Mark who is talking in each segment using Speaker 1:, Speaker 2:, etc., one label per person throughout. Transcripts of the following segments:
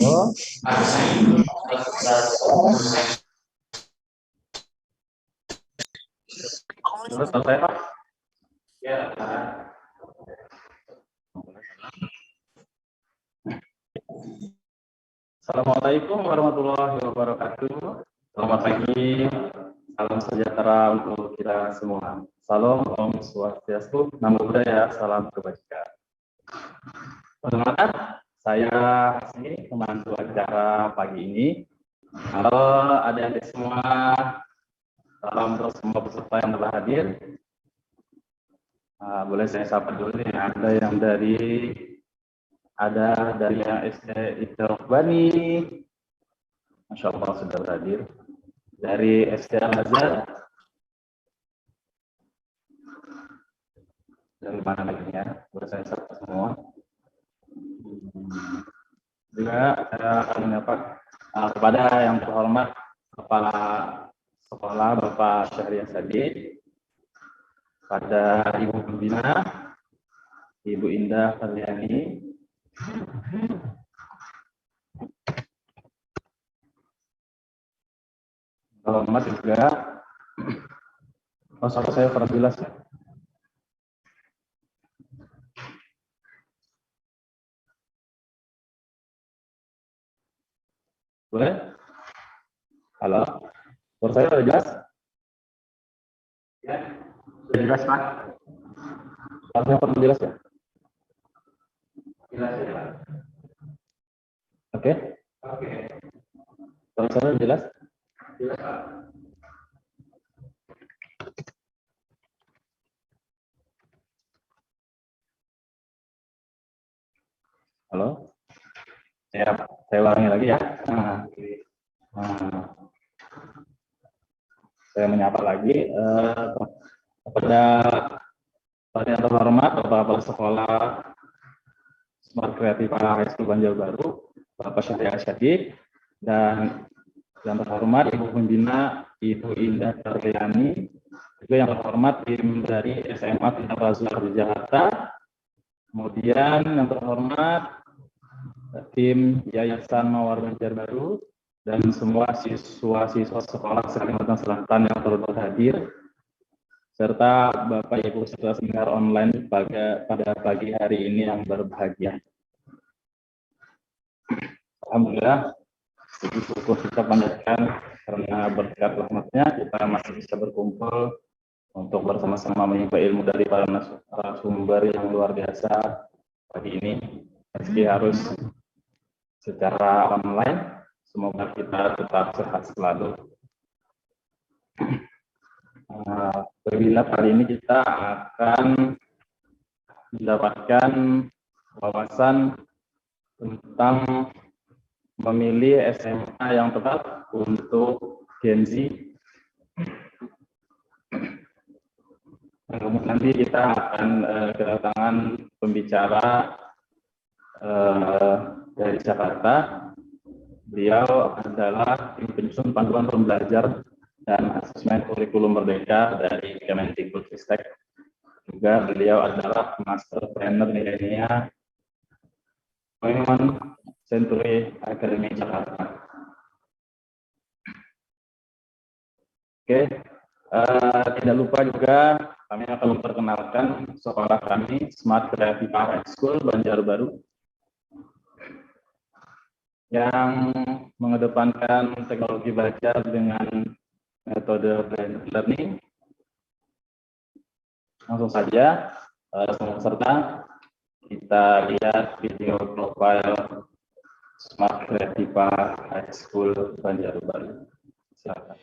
Speaker 1: Halo. Sudah selesai, Pak? Ya. Assalamualaikum warahmatullahi wabarakatuh. Selamat pagi, salam sejahtera untuk kita semua. Salam Om Swastiastu, Namo Buddhaya, salam kebajikan. Perkenalkan, saya Hasni, pembantu acara pagi ini. Halo adik-adik semua, salam untuk semua peserta yang telah hadir. Boleh saya sapa dulu nih, ada dari yang SD Ibnu Bani, Masya Allah sudah hadir. Dari SD Al-Azhar, dari mana lagi ya? Boleh saya sapa semua. Juga saya akan menyapa kepada yang terhormat Kepala Sekolah Bapak Syahrian Sadiq, pada Ibu Pembina, Ibu Indah Karyani, terhormat juga, suara saya kurang jelas ya. Boleh? Halo, suara saya sudah jelas? Ya, sudah jelas Pak. Suara saya kurang jelas ya? Jelas ya Pak. Oke. Oke. Suara saya jelas? Jelas Pak. Halo, saya ulangi lagi ya. Saya menyapa lagi kepada yang terhormat Bapak Kepala Sekolah Smart Creative High School Banjarbaru, Bapak Syahrian Sadiq, dan yang terhormat Ibu Pembina Ibu Indah Karyani, juga yang terhormat tim dari SMA Tingkat Al-Azhar di Jakarta, kemudian yang terhormat tim Yayasan Mawar Banjarbaru, dan semua siswa-siswa sekolah Kalimantan Selatan yang turut hadir, serta Bapak Ibu peserta seminar online pada pagi hari ini yang berbahagia. Alhamdulillah, syukur kita panjatkan karena berkat rahmatnya kita masih bisa berkumpul untuk bersama-sama menimba ilmu dari para narasumber yang luar biasa pagi ini. Meski harus secara online, semoga kita tetap sehat selalu. Webinar kali ini kita akan mendapatkan wawasan tentang memilih SMA yang tepat untuk Gen Z. Kemudian nanti kita akan kedatangan pembicara dari Jakarta. Beliau adalah tim penyusun panduan pembelajar dan asesmen kurikulum merdeka dari Kemendikbudristek. Juga beliau adalah Master Trainer milenial Women Century Academy Jakarta. Oke, tidak lupa juga kami akan memperkenalkan sekolah kami Smart Creative High School Banjarbaru yang mengedepankan teknologi belajar dengan metode blended learning. Langsung saja, semua peserta, kita lihat video profile Smart Creative High School Banjarbaru. Silakan.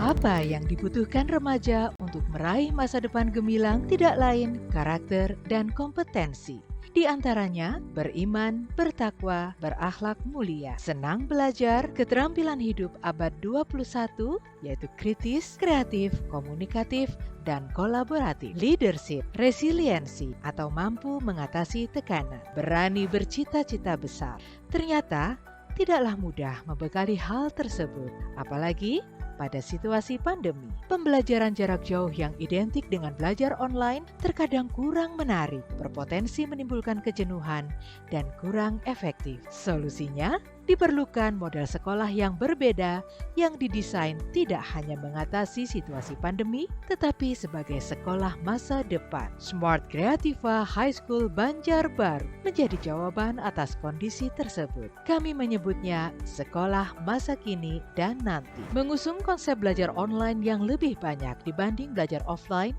Speaker 2: Apa yang dibutuhkan remaja untuk meraih masa depan gemilang tidak lain karakter dan kompetensi. Di antaranya beriman, bertakwa, berakhlak mulia, senang belajar, keterampilan hidup abad 21 yaitu kritis, kreatif, komunikatif, dan kolaboratif, leadership, resiliensi atau mampu mengatasi tekanan, berani bercita-cita besar. Ternyata tidaklah mudah membekali hal tersebut, apalagi pada situasi pandemi. Pembelajaran jarak jauh yang identik dengan belajar online terkadang kurang menarik, berpotensi menimbulkan kejenuhan, dan kurang efektif. Solusinya, diperlukan model sekolah yang berbeda yang didesain tidak hanya mengatasi situasi pandemi, tetapi sebagai sekolah masa depan. Smart Creativa High School Banjarbaru menjadi jawaban atas kondisi tersebut. Kami menyebutnya sekolah masa kini dan nanti. Mengusung konsep belajar online yang lebih banyak dibanding belajar offline,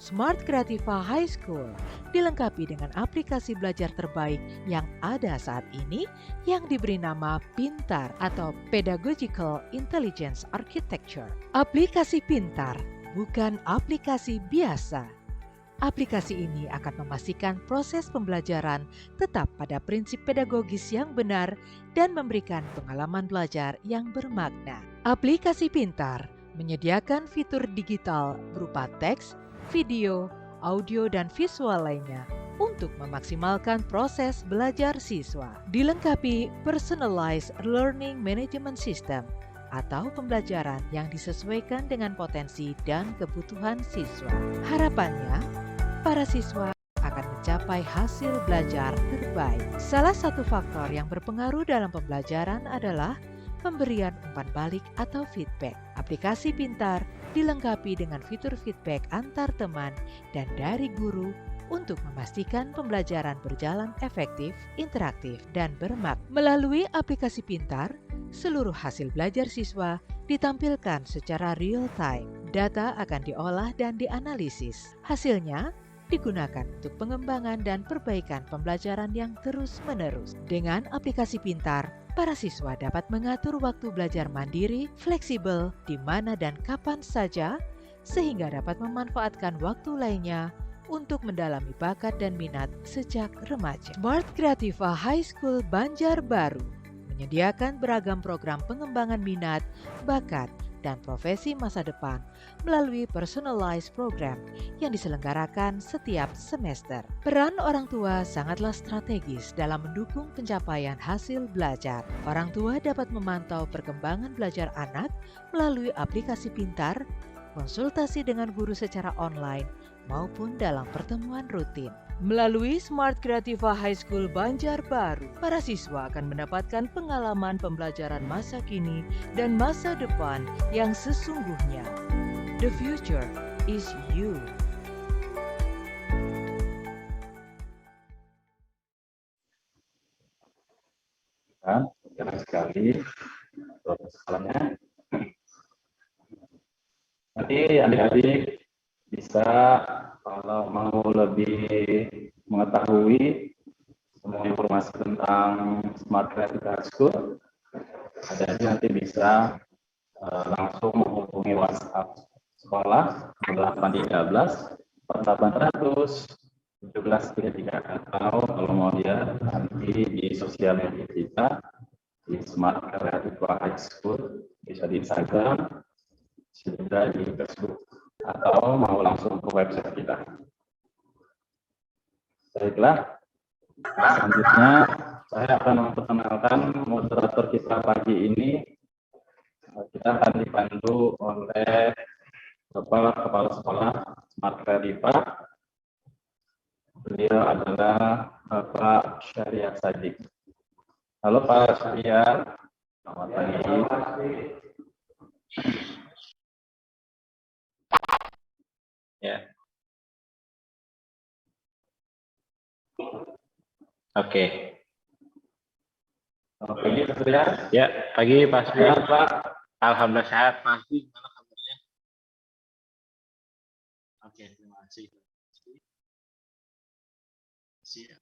Speaker 2: Smart Creativa High School dilengkapi dengan aplikasi belajar terbaik yang ada saat ini yang diberi nama Pintar atau Pedagogical Intelligence Architecture. Aplikasi Pintar bukan aplikasi biasa. Aplikasi ini akan memastikan proses pembelajaran tetap pada prinsip pedagogis yang benar dan memberikan pengalaman belajar yang bermakna. Aplikasi Pintar menyediakan fitur digital berupa teks, video, audio, dan visual lainnya untuk memaksimalkan proses belajar siswa. Dilengkapi Personalized Learning Management System atau pembelajaran yang disesuaikan dengan potensi dan kebutuhan siswa. Harapannya, para siswa akan mencapai hasil belajar terbaik. Salah satu faktor yang berpengaruh dalam pembelajaran adalah pemberian umpan balik atau feedback. Aplikasi Pintar dilengkapi dengan fitur feedback antar teman dan dari guru untuk memastikan pembelajaran berjalan efektif, interaktif, dan bermakna. Melalui aplikasi Pintar, seluruh hasil belajar siswa ditampilkan secara real time. Data akan diolah dan dianalisis. Hasilnya digunakan untuk pengembangan dan perbaikan pembelajaran yang terus-menerus. Dengan aplikasi Pintar, para siswa dapat mengatur waktu belajar mandiri, fleksibel, di mana dan kapan saja, sehingga dapat memanfaatkan waktu lainnya untuk mendalami bakat dan minat sejak remaja. Smart Creativa High School Banjarbaru menyediakan beragam program pengembangan minat, bakat, dan profesi masa depan melalui personalized program yang diselenggarakan setiap semester. Peran orang tua sangatlah strategis dalam mendukung pencapaian hasil belajar. Orang tua dapat memantau perkembangan belajar anak melalui aplikasi Pintar, konsultasi dengan guru secara online, maupun dalam pertemuan rutin. Melalui Smart Creativa High School Banjarbaru, para siswa akan mendapatkan pengalaman pembelajaran masa kini dan masa depan yang sesungguhnya. The future is you.
Speaker 1: Jelas sekali soalnya. Nanti adik-adik bisa kalau mau lebih mengetahui semua informasi tentang Smart Creative School, adik-adik nanti bisa langsung menghubungi WhatsApp sekolah 813 4800 1733 atau kalau mau dia nanti di sosial media kita di Smart Creative High School, bisa di Instagram, bisa di Facebook, atau mau langsung ke website kita. Baiklah, selanjutnya saya akan memperkenalkan moderator kita pagi ini. Kita akan dipandu oleh Kepala Sekolah Smart Creativa. Beliau adalah Bapak Syariat Sadiq. Halo Pak Syariat, selamat pagi. Ya. Oke. Selamat pagi Pak Syariat.
Speaker 3: Ya, pagi Pak Syariat.
Speaker 1: Sehat Pak.
Speaker 3: Alhamdulillah sehat, Pak. Gimana kabarnya? Oke, terima kasih. Siap.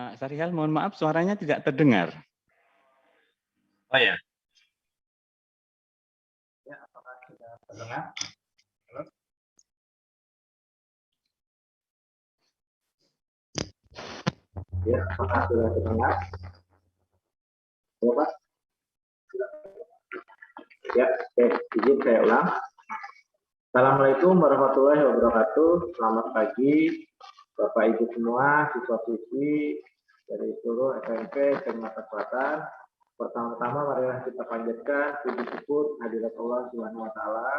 Speaker 4: Pak Sarihal, mohon maaf suaranya tidak terdengar.
Speaker 3: Oh ya.
Speaker 1: Ya, apakah sudah terdengar? Halo? Ya, apakah sudah terdengar? Ya, Pak. Ya, oke. Izin saya ulang. Assalamualaikum warahmatullahi wabarakatuh. Selamat pagi, Bapak Ibu semua, siswa-siswi dari seluruh SMP Sumatera Selatan. Pertama-tama marilah kita panjatkan puji syukur hadirat Allah Subhanahu wa taala,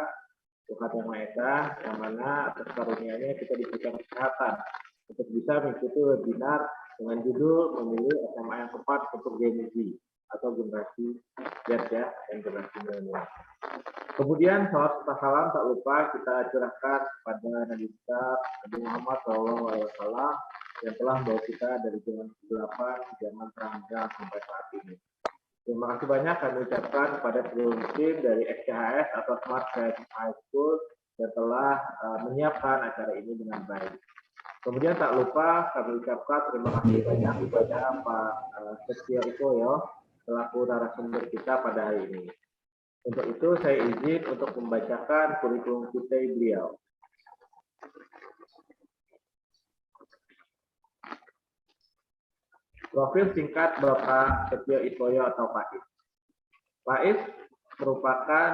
Speaker 1: Tuhan Yang Maha Esa, yang mana atas karunia-Nya kita diberikan kesehatan untuk bisa mengikuti webinar dengan judul memilih SMA yang tepat untuk Gen Z atau generasi Z ya, dan generasi milenial. Kemudian salam tak lupa kita curahkan kepada Nabi kita Nabi Muhammad SAW yang telah membawa kita dari zaman kegelapan, zaman terang sampai saat ini. Terima kasih banyak kami ucapkan kepada seluruh tim dari SCHS atau Smart Creative High School yang telah menyiapkan acara ini dengan baik. Kemudian tak lupa kami ucapkan terima kasih banyak kepada Pak Setia Ikoyo selaku narasumber kita pada hari ini. Untuk itu saya izin untuk membacakan kurikulum vitae beliau. Profil singkat Bapak Setio Ikoyo atau Pak Is. Pak Is merupakan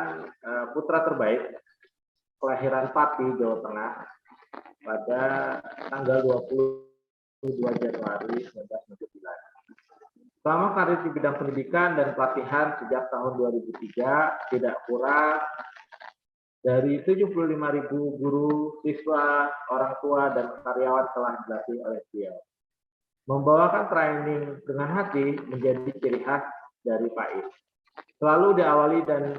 Speaker 1: putra terbaik kelahiran Pati, Jawa Tengah pada tanggal 22 Januari 1999. Selama karir di bidang pendidikan dan pelatihan sejak tahun 2003, tidak kurang dari 75.000 guru, siswa, orang tua, dan karyawan telah dilatih oleh beliau. Membawakan training dengan hati menjadi ciri khas dari Pak Is. Selalu diawali dan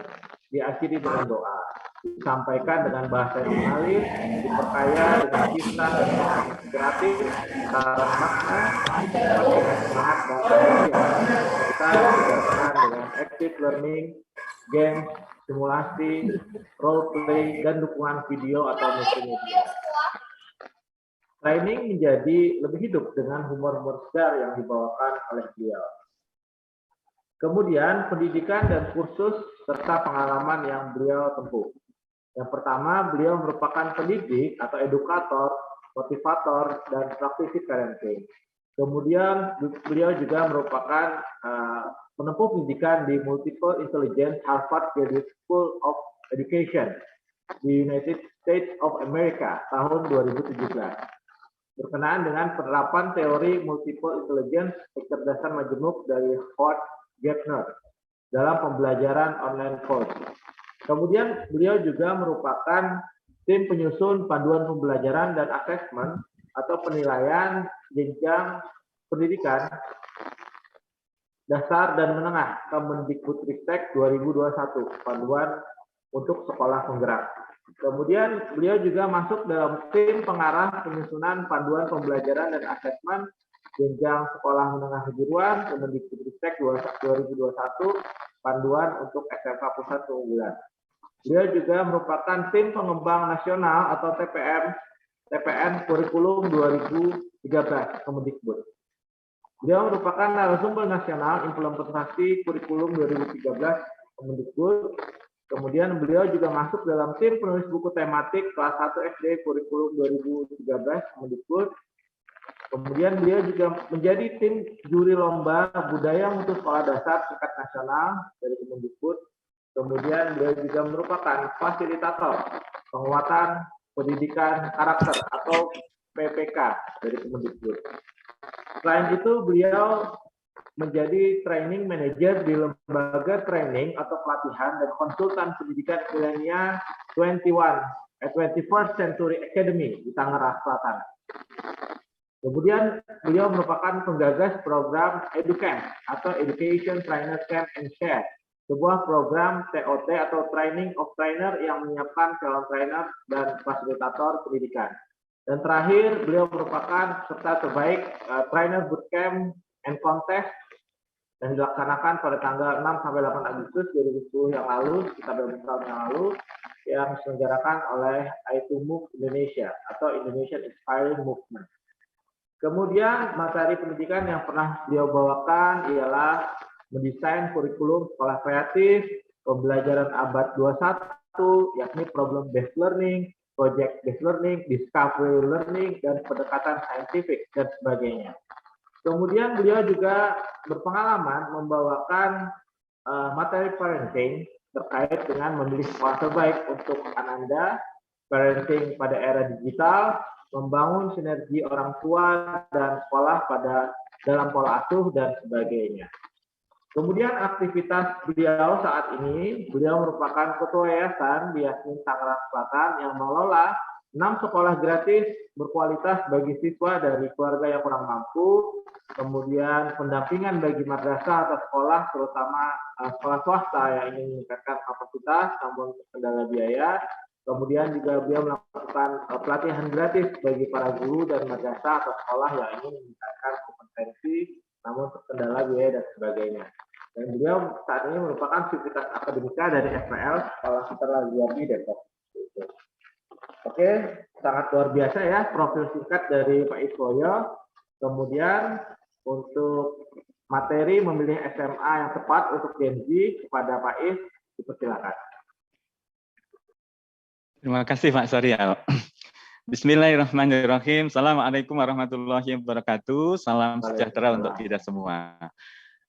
Speaker 1: diakhiri dengan doa. Disampaikan dengan bahasa yang mengalir, diperkaya dengan kisah dan inspiratif, saran makna, dengan semangat dan antusias. Kita dikerjakan dengan active learning, game, simulasi, role play, dan dukungan video atau multimedia. Training menjadi lebih hidup dengan humor-humor segar yang dibawakan oleh beliau. Kemudian pendidikan dan kursus serta pengalaman yang beliau tempuh. Yang pertama, beliau merupakan pendidik atau edukator, motivator, dan praktisi parenting. Kemudian beliau juga merupakan penempuh pendidikan di Multiple Intelligence Harvard Graduate School of Education di United States of America tahun 2017. Berkenaan dengan penerapan teori multiple intelligence kecerdasan majemuk dari Howard Gardner dalam pembelajaran online course. Kemudian beliau juga merupakan tim penyusun panduan pembelajaran dan asesmen atau penilaian jenjang pendidikan dasar dan menengah Kemendikbudristek 2021, panduan untuk sekolah penggerak. Kemudian beliau juga masuk dalam tim pengarah penyusunan panduan pembelajaran dan asesmen jenjang sekolah menengah kejuruan Kemendikbudristek 2021, panduan untuk SMK Pusat Keunggulan. Beliau juga merupakan tim pengembang nasional atau TPN kurikulum 2013 Kemendikbud. Beliau merupakan narasumber nasional implementasi kurikulum 2013 Kemendikbud. Kemudian beliau juga masuk dalam tim penulis buku tematik kelas 1 SD kurikulum 2013 Kemendikbud. Kemudian beliau juga menjadi tim juri lomba budaya mutu sekolah dasar tingkat nasional dari Kemendikbud. Kemudian beliau juga merupakan fasilitator penguatan pendidikan karakter atau PPK dari Kemendikbud. Selain itu beliau menjadi training manager di lembaga training atau pelatihan dan konsultan pendidikan milenial 21st Century Academy di Tangerang Selatan. Kemudian beliau merupakan penggagas program EduCamp atau Education Trainer Camp and Share, sebuah program TOT atau Training of Trainer yang menyiapkan calon trainer dan fasilitator pendidikan. Dan terakhir, beliau merupakan peserta terbaik Trainer Bootcamp and Contest yang dilaksanakan pada tanggal 6 sampai 8 Agustus 2010 yang lalu, sekitar 20 tahun yang lalu, yang diselenggarakan oleh I2Move Indonesia atau Indonesian Inspiring Movement.
Speaker 5: Kemudian materi pendidikan yang pernah beliau bawakan ialah mendesain kurikulum sekolah kreatif, pembelajaran abad 21, yakni problem based learning, project based learning, discovery learning, dan pendekatan saintifik, dan sebagainya. Kemudian beliau juga berpengalaman membawakan materi parenting terkait dengan memilih sekolah terbaik untuk Ananda, parenting pada era digital, membangun sinergi orang tua dan sekolah dalam pola asuh dan sebagainya. Kemudian aktivitas beliau saat ini, beliau merupakan ketua yayasan di Yasmin Tangerang Selatan yang mengelola 6 sekolah gratis berkualitas bagi siswa dari keluarga yang kurang mampu, kemudian pendampingan bagi madrasah atau sekolah, terutama sekolah swasta yang ingin meningkatkan kapasitas namun terkendala biaya. Kemudian juga beliau melakukan pelatihan gratis bagi para guru dan madrasah atau sekolah yang ingin meningkatkan kompetensi namun terkendala biaya dan sebagainya. Dan beliau saat ini merupakan sivitas akademika dari FPL Sekolah Setelah Luardi Depok. Oke, sangat luar biasa ya profil singkat dari Pak Iswoyo. Kemudian untuk materi memilih SMA yang tepat untuk Gen Z kepada Pak Is, dipersilakan.
Speaker 4: Terima kasih Pak Syarial. Bismillahirrahmanirrahim. Assalamualaikum warahmatullahi wabarakatuh. Salam sejahtera untuk kita semua.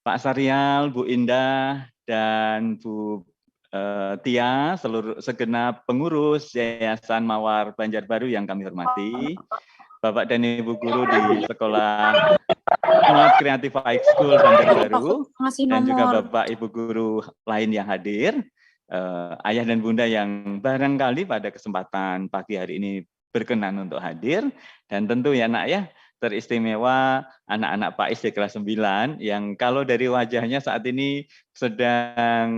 Speaker 4: Pak Syarial, Bu Indah, dan Bu Tia, seluruh segenap pengurus Yayasan Mawar Banjarbaru yang kami hormati, Bapak dan Ibu guru di Sekolah Smart Creative High School Banjarbaru, dan juga Bapak Ibu guru lain yang hadir, ayah dan bunda yang barangkali pada kesempatan pagi hari ini berkenan untuk hadir, dan tentu ya nak ya, teristimewa anak-anak Pak Is di kelas 9 yang kalau dari wajahnya saat ini sedang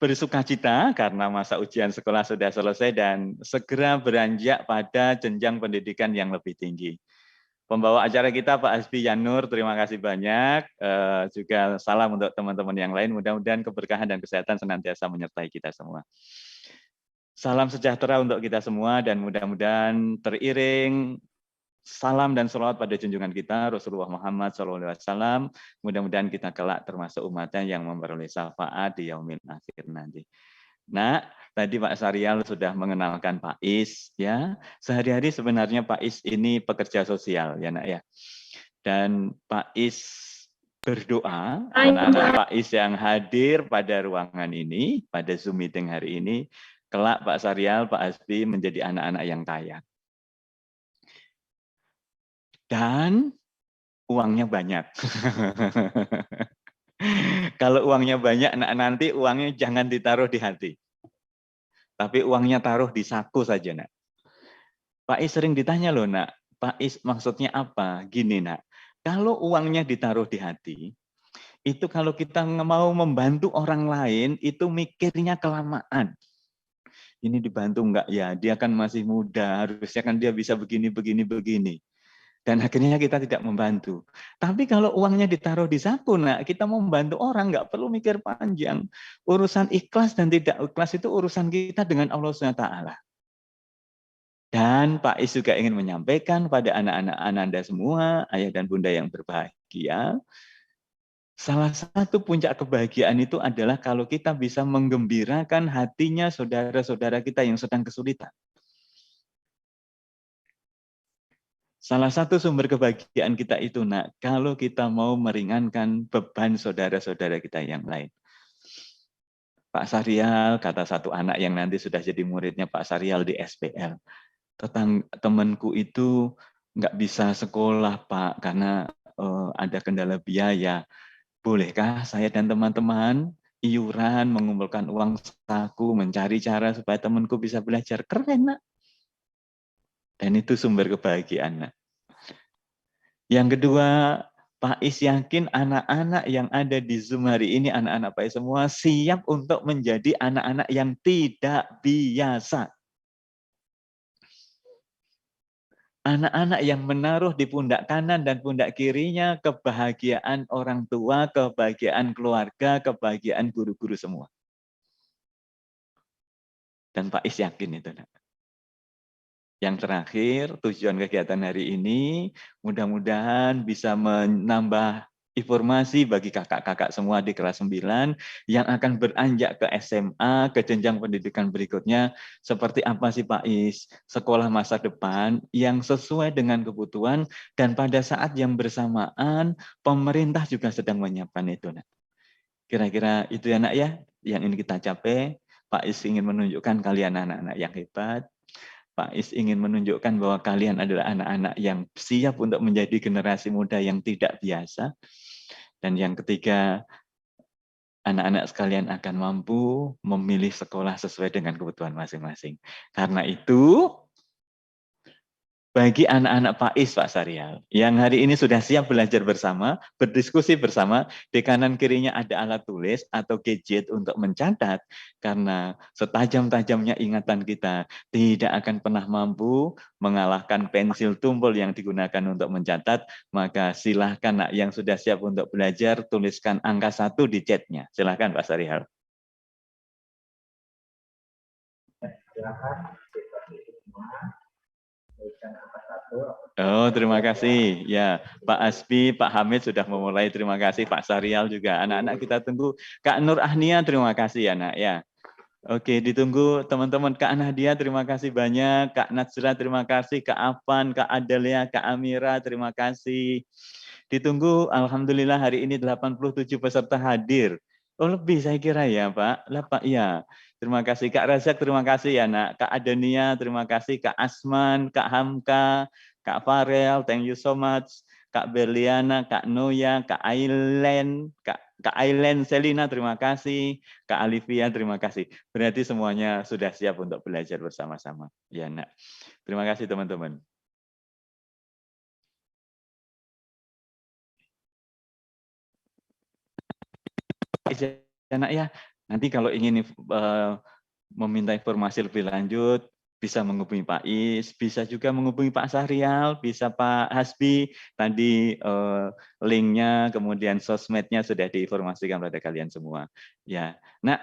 Speaker 4: bersukacita karena masa ujian sekolah sudah selesai dan segera beranjak pada jenjang pendidikan yang lebih tinggi. Pembawa acara kita Pak Hasbi Yanur, terima kasih banyak. Juga salam untuk teman-teman yang lain, mudah-mudahan keberkahan dan kesehatan senantiasa menyertai kita semua. Salam sejahtera untuk kita semua dan mudah-mudahan teriring salam dan salawat pada junjungan kita Rasulullah Muhammad SAW. Mudah-mudahan kita kelak termasuk umatnya yang memperoleh syafaat di yaumil akhir nanti. Nah, tadi Pak Syarial sudah mengenalkan Pak Is ya. Sehari-hari sebenarnya Pak Is ini pekerja sosial ya nak ya. Dan Pak Is berdoa anak-anak Pak Is yang hadir pada ruangan ini, pada Zoom meeting hari ini, kelak Pak Syarial, Pak Hasbi menjadi anak-anak yang kaya. Dan uangnya banyak. Kalau uangnya banyak, nanti uangnya jangan ditaruh di hati. Tapi uangnya taruh di saku saja, nak. Pak Is sering ditanya loh, nak. Pak Is maksudnya apa? Gini, nak. Kalau uangnya ditaruh di hati, itu kalau kita mau membantu orang lain, itu mikirnya kelamaan. Ini dibantu enggak ya? Dia kan masih muda, harusnya kan dia bisa begini, begini, begini. Dan akhirnya kita tidak membantu. Tapi kalau uangnya ditaruh di saku, nah kita mau membantu orang nggak perlu mikir panjang. Urusan ikhlas dan tidak ikhlas itu urusan kita dengan Allah SWT. Dan Pak Is juga ingin menyampaikan pada anak-anak Ananda semua, ayah dan bunda yang berbahagia, salah satu puncak kebahagiaan itu adalah kalau kita bisa menggembirakan hatinya saudara-saudara kita yang sedang kesulitan. Salah satu sumber kebahagiaan kita itu, nak, kalau kita mau meringankan beban saudara-saudara kita yang lain. Pak Syarial, kata satu anak yang nanti sudah jadi muridnya Pak Syarial di SPL, temanku itu nggak bisa sekolah, Pak, karena ada kendala biaya. Bolehkah saya dan teman-teman iuran, mengumpulkan uang saku, mencari cara supaya temanku bisa belajar? Keren, nak. Dan itu sumber kebahagiaan. Nak. Yang kedua, Pak Is yakin anak-anak yang ada di Zoom hari ini, anak-anak Pak Is semua siap untuk menjadi anak-anak yang tidak biasa. Anak-anak yang menaruh di pundak kanan dan pundak kirinya kebahagiaan orang tua, kebahagiaan keluarga, kebahagiaan guru-guru semua. Dan Pak Is yakin itu. Yang terakhir, tujuan kegiatan hari ini mudah-mudahan bisa menambah informasi bagi kakak-kakak semua di kelas 9 yang akan beranjak ke SMA, ke jenjang pendidikan berikutnya. Seperti apa sih Pak Is, sekolah masa depan yang sesuai dengan kebutuhan dan pada saat yang bersamaan pemerintah juga sedang menyiapkan itu. Kira-kira itu ya nak ya, yang ini kita capai. Pak Is ingin menunjukkan kalian anak-anak yang hebat. Pak Is ingin menunjukkan bahwa kalian adalah anak-anak yang siap untuk menjadi generasi muda yang tidak biasa. Dan yang ketiga, anak-anak sekalian akan mampu memilih sekolah sesuai dengan kebutuhan masing-masing. Karena itu, bagi anak-anak Pak Is, Pak Sarial, yang hari ini sudah siap belajar bersama, berdiskusi bersama, di kanan kirinya ada alat tulis atau gadget untuk mencatat, karena setajam-tajamnya ingatan kita tidak akan pernah mampu mengalahkan pensil tumpul yang digunakan untuk mencatat, maka silahkan nak yang sudah siap untuk belajar, tuliskan angka 1 di chatnya. Silahkan Pak Sarial.
Speaker 5: Silakan.
Speaker 4: Oh, terima kasih. Ya, Pak Asbi, Pak Hamid sudah memulai. Terima kasih, Pak Sarial juga. Anak-anak kita tunggu. Kak Nur Ahnia, terima kasih ya, Nak. Ya. Oke, ditunggu teman-teman. Kak Nadia, terima kasih banyak. Kak Najla, terima kasih. Kak Afan, Kak Adelia, Kak Amira, terima kasih. Ditunggu, Alhamdulillah hari ini 87 peserta hadir. Oh, lebih saya kira ya, Pak. Pak, ya. Terima kasih. Kak Razak, terima kasih ya, Nak. Kak Adenia, terima kasih. Kak Asman, Kak Hamka, Kak Farel, thank you so much. Kak Berliana, Kak Noya, Kak Ailen, Kak Ailen Selina, terima kasih. Kak Alivia, terima kasih. Berarti semuanya sudah siap untuk belajar bersama-sama. Ya, Nak. Terima kasih, teman-teman. Nak ya, nanti kalau ingin meminta informasi lebih lanjut, bisa menghubungi Pak Is, bisa juga menghubungi Pak Sahrial, bisa Pak Hasbi. Tadi linknya, kemudian sosmednya sudah diinformasikan pada kalian semua. Ya, nah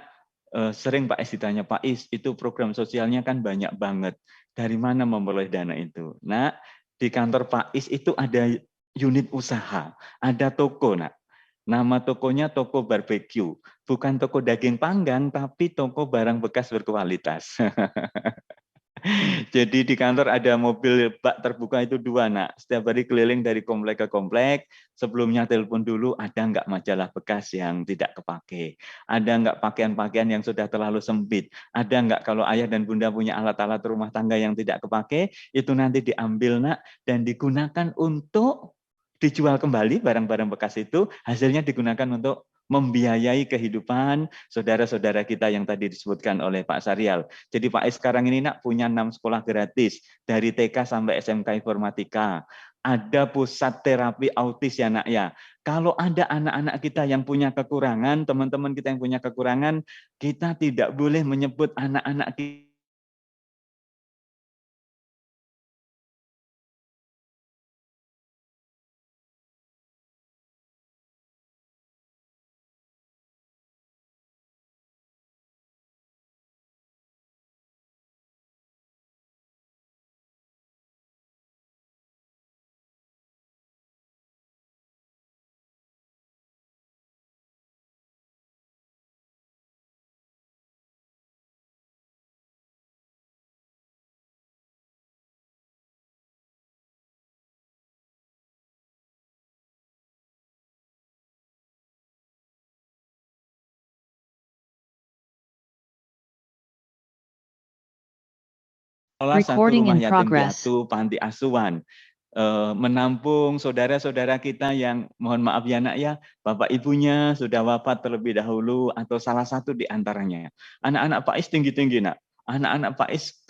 Speaker 4: sering Pak Is ditanya, Pak Is itu program sosialnya kan banyak banget. Dari mana memperoleh dana itu? Nah, di kantor Pak Is itu ada unit usaha, ada toko, nak. Nama tokonya toko barbeque, bukan toko daging panggang, tapi toko barang bekas berkualitas. Jadi di kantor ada mobil bak terbuka itu 2, nak. Setiap hari keliling dari komplek ke komplek, sebelumnya telepon dulu, ada nggak majalah bekas yang tidak kepake? Ada nggak pakaian-pakaian yang sudah terlalu sempit? Ada nggak kalau ayah dan bunda punya alat-alat rumah tangga yang tidak kepake, itu nanti diambil, nak, dan digunakan untuk dijual kembali barang-barang bekas itu, hasilnya digunakan untuk membiayai kehidupan saudara-saudara kita yang tadi disebutkan oleh Pak Sarial. Jadi Pak Is sekarang ini nak punya 6 sekolah gratis dari TK sampai SMK Informatika. Ada pusat terapi autis ya nak ya. Kalau ada anak-anak kita yang punya kekurangan, teman-teman kita yang punya kekurangan, kita tidak boleh menyebut anak-anak kita satu rumah yatim piatu, panti asuhan, menampung saudara-saudara kita yang mohon maaf ya nak ya, bapak ibunya sudah wafat terlebih dahulu atau salah satu di antaranya. Anak-anak Pak Is tinggi-tinggi nak, anak-anak Pak Is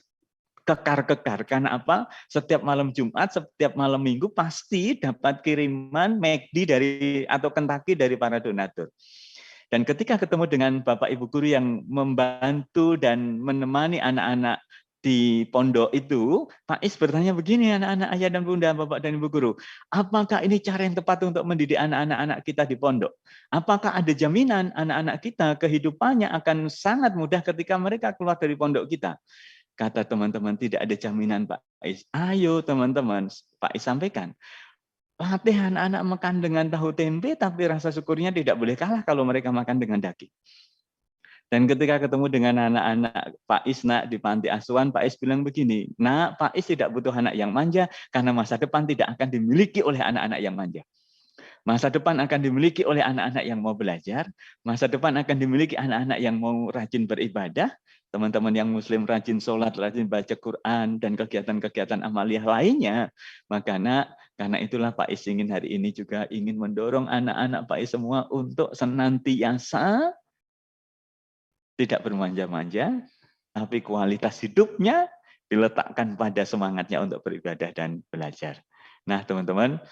Speaker 4: kekar-kekar karena apa? Setiap malam Jumat, setiap malam Minggu pasti dapat kiriman McD dari atau Kentucky dari para donatur. Dan ketika ketemu dengan Bapak Ibu guru yang membantu dan menemani anak-anak di pondok itu, Pak Is bertanya begini, anak-anak ayah dan bunda, Bapak dan Ibu guru, apakah ini cara yang tepat untuk mendidik anak-anak kita di pondok? Apakah ada jaminan anak-anak kita kehidupannya akan sangat mudah ketika mereka keluar dari pondok kita? kata teman-teman tidak ada jaminan Pak Is. Ayo teman-teman, Pak Is sampaikan. Latih anak-anak makan dengan tahu tempe, tapi rasa syukurnya tidak boleh kalah kalau mereka makan dengan daging. Dan ketika ketemu dengan anak-anak Pak Is nak di panti asuhan, Pak Is bilang begini, nak, Pak Is tidak butuh anak yang manja, karena masa depan tidak akan dimiliki oleh anak-anak yang manja. Masa depan akan dimiliki oleh anak-anak yang mau belajar, masa depan akan dimiliki anak-anak yang mau rajin beribadah, teman-teman yang muslim rajin sholat, rajin baca Quran, dan kegiatan-kegiatan amaliah lainnya. Maka karena itulah Pak Is ingin hari ini juga ingin mendorong anak-anak Pak Is semua untuk senantiasa tidak bermanja-manja, tapi kualitas hidupnya diletakkan pada semangatnya untuk beribadah dan belajar. Nah teman-teman,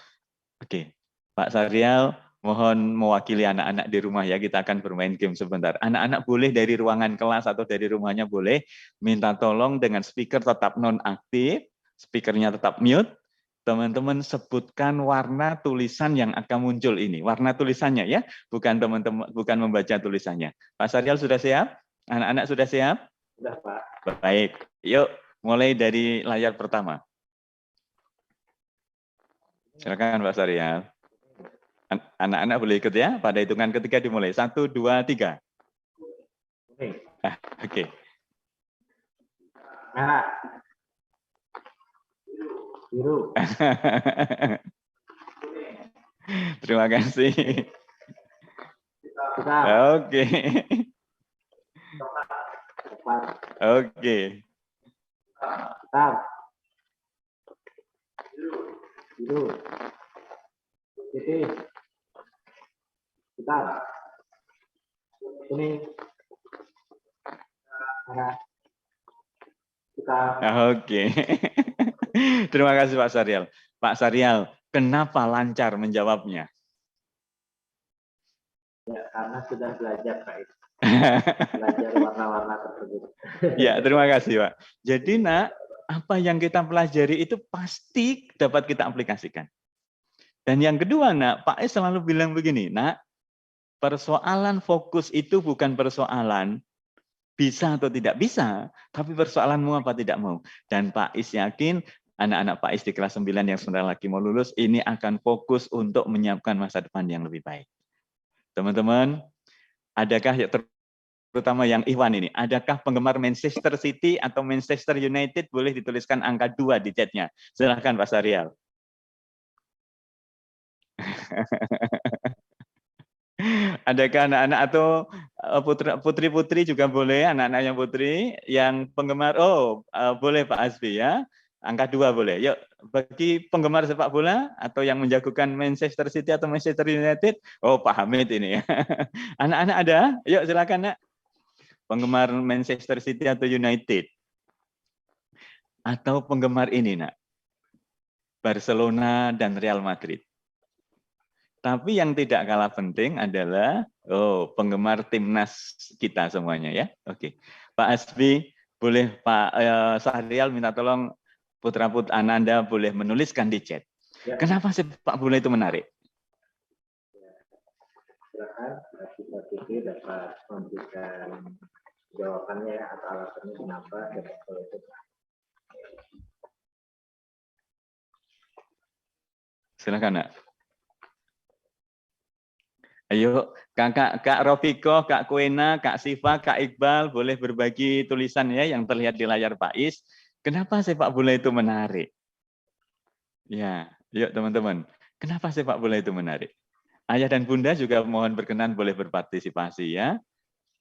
Speaker 4: oke. Pak Sarial, mohon mewakili anak-anak di rumah ya, kita akan bermain game sebentar. Anak-anak boleh dari ruangan kelas atau dari rumahnya boleh, minta tolong dengan speaker tetap nonaktif, speakernya tetap mute, teman-teman sebutkan warna tulisan yang akan muncul ini. Warna tulisannya ya, bukan teman-teman bukan membaca tulisannya. Pak Sarial sudah siap? Anak-anak sudah siap?
Speaker 5: Sudah, Pak.
Speaker 4: Baik, yuk mulai dari layar pertama. Silakan Pak Sarial. Anak-anak boleh ikut ya, pada hitungan ketiga dimulai. 1, 2, 3. Oke.
Speaker 5: Merah. Biru.
Speaker 4: Terima kasih.
Speaker 5: Hitam.
Speaker 4: Oke.
Speaker 5: Coklat.
Speaker 4: Oke.
Speaker 5: Hitam. Biru. Putih. Hitam. Kuning. Merah. Hitam.
Speaker 4: Oke. Terima kasih Pak Sarial. Pak Sarial, kenapa lancar menjawabnya?
Speaker 5: Ya, karena sudah belajar, Pak. Belajar warna-warna tersebut.
Speaker 4: Ya, terima kasih Pak. Jadi nak, apa yang kita pelajari itu pasti dapat kita aplikasikan. Dan yang kedua nak, Pak Es selalu bilang begini, nak, persoalan fokus itu bukan persoalan bisa atau tidak bisa, tapi persoalan mau apa tidak mau. Dan Pak Is yakin anak-anak Pak Is di kelas 9 yang sebentar lagi mau lulus, ini akan fokus untuk menyiapkan masa depan yang lebih baik. Teman-teman, adakah terutama yang Iwan ini, adakah penggemar Manchester City atau Manchester United? Boleh dituliskan angka 2 di chatnya. Silahkan Pak Sarial. Adakah anak-anak atau putri-putri juga boleh, anak-anak yang putri, yang penggemar, boleh Pak Asbi ya, angka 2 boleh. Yuk, bagi penggemar sepak bola atau yang menjagokan Manchester City atau Manchester United, Pak Hamid ini ya. Anak-anak ada? Yuk silakan nak. Penggemar Manchester City atau United. Atau penggemar ini nak, Barcelona dan Real Madrid. Tapi yang tidak kalah penting adalah penggemar timnas kita semuanya ya. Oke. Pak Asbi, boleh Pak Sahrial minta tolong putra-putri Ananda boleh menuliskan di chat. Ya. Kenapa sepak bola itu menarik?
Speaker 5: Silakan kita dapat memberikan jawabannya atau alasannya kenapa sepak bola itu.
Speaker 4: Silakan nak. Ayo, Kak Rofiko, Kak Kuena, Kak Siva, Kak Iqbal, boleh berbagi tulisan ya yang terlihat di layar Pak Is. Kenapa sepak bola itu menarik? Ya, yuk teman-teman. Kenapa sepak bola itu menarik? Ayah dan Bunda juga mohon berkenan boleh berpartisipasi ya.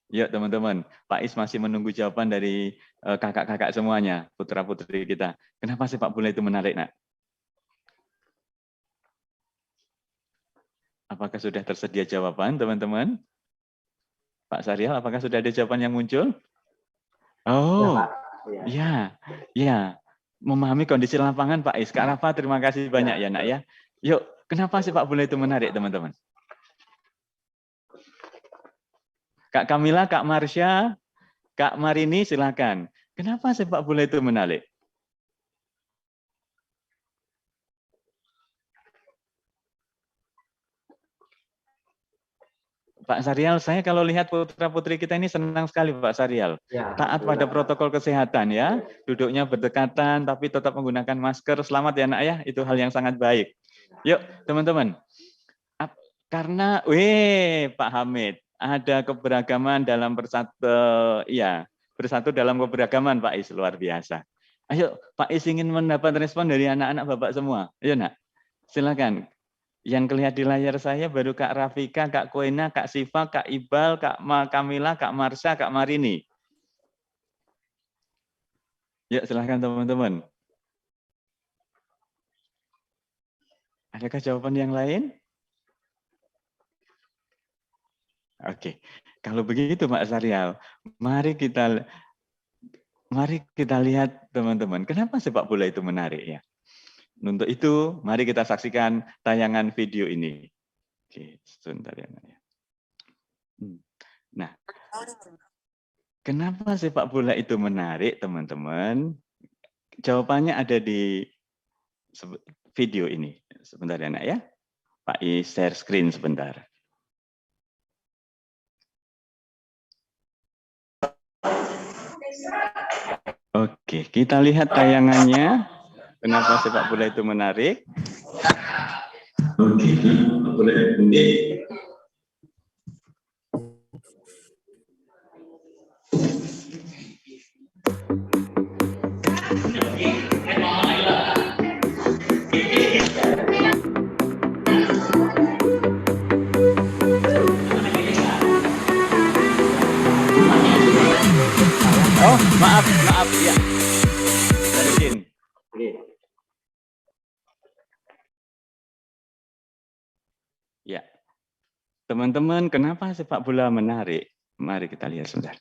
Speaker 4: Yuk teman-teman, Pak Is masih menunggu jawaban dari kakak-kakak semuanya, putra-putri kita. Kenapa sepak bola itu menarik, nak? Apakah sudah tersedia jawaban, teman-teman? Pak Sarial, apakah sudah ada jawaban yang muncul? Oh, ya, ya. Memahami kondisi lapangan, Pak Is. Kak Rafa, terima kasih banyak ya, nak ya. Yuk, kenapa sepak bola itu menarik, teman-teman? Kak Kamila, Kak Marsha, Kak Marini, silakan. Kenapa sepak bola itu menarik? Pak Sarial, saya kalau lihat putra-putri kita ini senang sekali Pak Sarial.
Speaker 5: Ya,
Speaker 4: Taat pada protokol kesehatan ya, duduknya berdekatan tapi tetap menggunakan masker. Selamat ya nak ya, itu hal yang sangat baik. Yuk teman-teman, karena Pak Hamid, ada keberagaman dalam bersatu dalam keberagaman Pak Is, luar biasa. Ayo Pak Is ingin mendapat respon dari anak-anak Bapak semua. Ayo nak, silakan. Yang kelihatan di layar saya baru Kak Rafika, Kak Koena, Kak Siva, Kak Ibal, Kak Kamila, Kak Marsha, Kak Marini. Ya, silahkan teman-teman. Adakah jawaban yang lain? Oke, kalau begitu Pak Sarial, mari kita lihat teman-teman, kenapa sepak bola itu menarik ya? Untuk itu, mari kita saksikan tayangan video ini. Oke, sebentar ya. Nah, kenapa sepak bola itu menarik, teman-teman? Jawabannya ada di video ini. Sebentar ya, nak ya. Pak I share screen sebentar. Oke, kita lihat tayangannya. Kenapa sepak bola itu menarik? Oke, boleh ini. Oh, maaf ya. Izin. Ya, teman-teman, kenapa sepak bola menarik? Mari kita lihat sebentar.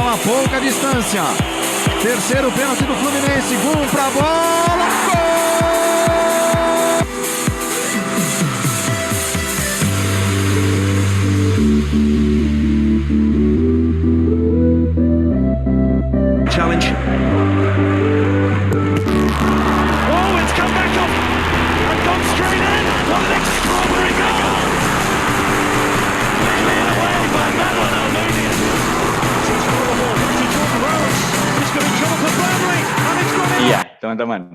Speaker 6: A pouca distância. Terceiro pênalti do Fluminense. Gol para a bola. Gol! Challenge. Oh, it's come back up and gone straight in. What an extraordinary goal! Away by Madeline Almunia.
Speaker 4: Iya, teman-teman.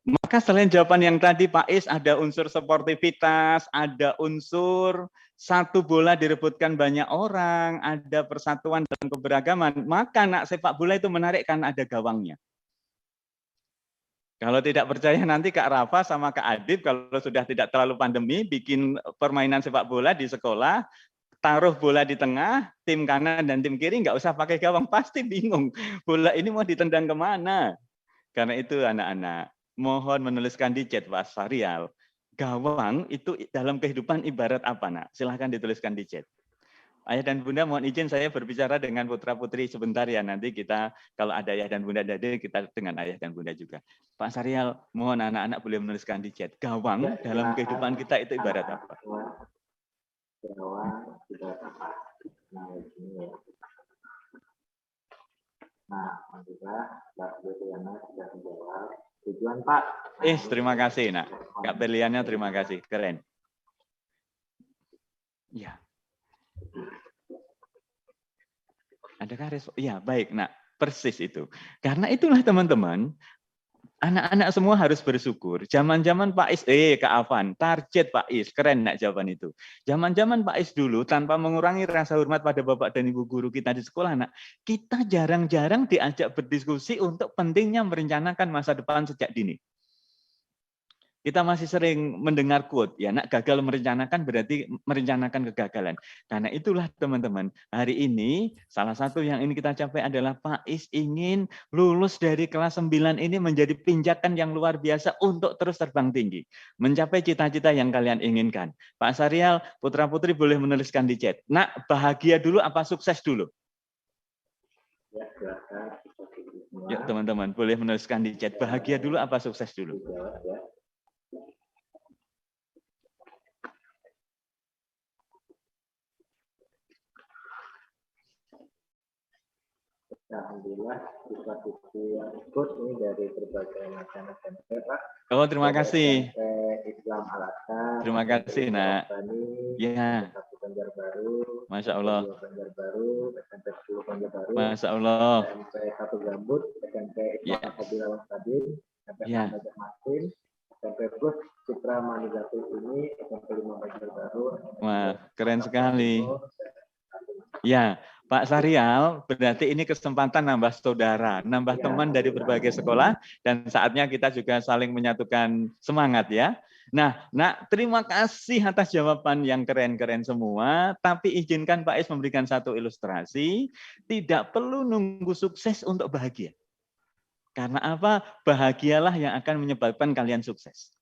Speaker 4: Maka selain jawaban yang tadi Pak Is, ada unsur sportivitas, ada unsur satu bola direbutkan banyak orang, ada persatuan dan keberagaman. Maka nak sepak bola itu menarik karena ada gawangnya. Kalau tidak percaya nanti Kak Rafa sama Kak Adib, kalau sudah tidak terlalu pandemi, bikin permainan sepak bola di sekolah, taruh bola di tengah, tim kanan dan tim kiri nggak usah pakai gawang, pasti bingung. Bola ini mau ditendang kemana? Karena itu anak-anak, mohon menuliskan di chat Pak Sarial, gawang itu dalam kehidupan ibarat apa nak? Silahkan dituliskan di chat. Ayah dan Bunda mohon izin saya berbicara dengan putra-putri sebentar ya, nanti kita kalau ada ayah dan Bunda hadir, kita dengan ayah dan Bunda juga. Pak Sarial, mohon anak-anak boleh menuliskan di chat, gawang dalam kehidupan kita itu ibarat apa?
Speaker 5: Gawang sudah tepat. Nah, ini ya. Nah, juga Mbak Berliana sudah menjawab. Tujuan Pak.
Speaker 4: Terima kasih nak. Kak Berliana terima kasih, keren. Ya. Adakah respon? Ya, baik nak. Persis itu. Karena itulah teman-teman, anak-anak semua harus bersyukur. Zaman-zaman Pak Is, Kak Afan, target Pak Is, keren nak jawaban itu. Zaman-zaman Pak Is dulu, tanpa mengurangi rasa hormat pada Bapak dan Ibu guru kita di sekolah, nak, kita jarang-jarang diajak berdiskusi untuk pentingnya merencanakan masa depan sejak dini. Kita masih sering mendengar quote, ya nak, gagal merencanakan berarti merencanakan kegagalan. Karena itulah teman-teman, hari ini salah satu yang ingin kita capai adalah Pak Is ingin lulus dari kelas 9 ini menjadi pinjakan yang luar biasa untuk terus terbang tinggi. Mencapai cita-cita yang kalian inginkan. Pak Sarial, putra-putri boleh menuliskan di chat. Nak, bahagia dulu apa sukses dulu?
Speaker 5: Ya, silakan. Semua
Speaker 4: Yuk teman-teman, boleh menuliskan di chat bahagia dulu apa sukses dulu?
Speaker 5: dijawab ya. Alhamdulillah siswa-siswi yang ikut ini dari berbagai macam SMP, Pak.
Speaker 4: Oh, terima
Speaker 5: Dari
Speaker 4: kasih.
Speaker 5: SMP Islam Al-Azhar,
Speaker 4: Terima kasih, Nak. Ya,
Speaker 5: SMP 1 Banjarbaru,
Speaker 4: Masya
Speaker 5: SMP
Speaker 4: Allah.
Speaker 5: 2 Banjarbaru, SMP 10 Banjarbaru,
Speaker 4: Masya Allah.
Speaker 5: SMP 1 Gambut, SMP Islam
Speaker 4: Ya.
Speaker 5: Al-Fadil Al-Fadil, SMP
Speaker 4: Ya.
Speaker 5: 6 Banjarmasin, SMP Plus Citra Manigatul ini, SMP 5 Banjarbaru,
Speaker 4: Wah, keren sekali. Ya, Pak Sarial, berarti ini kesempatan nambah saudara, nambah teman dari berbagai sekolah, dan saatnya kita juga saling menyatukan semangat ya. Nah, terima kasih atas jawaban yang keren-keren semua, tapi izinkan Pak Is memberikan satu ilustrasi, tidak perlu nunggu sukses untuk bahagia. Karena apa? Bahagialah yang akan menyebabkan kalian sukses.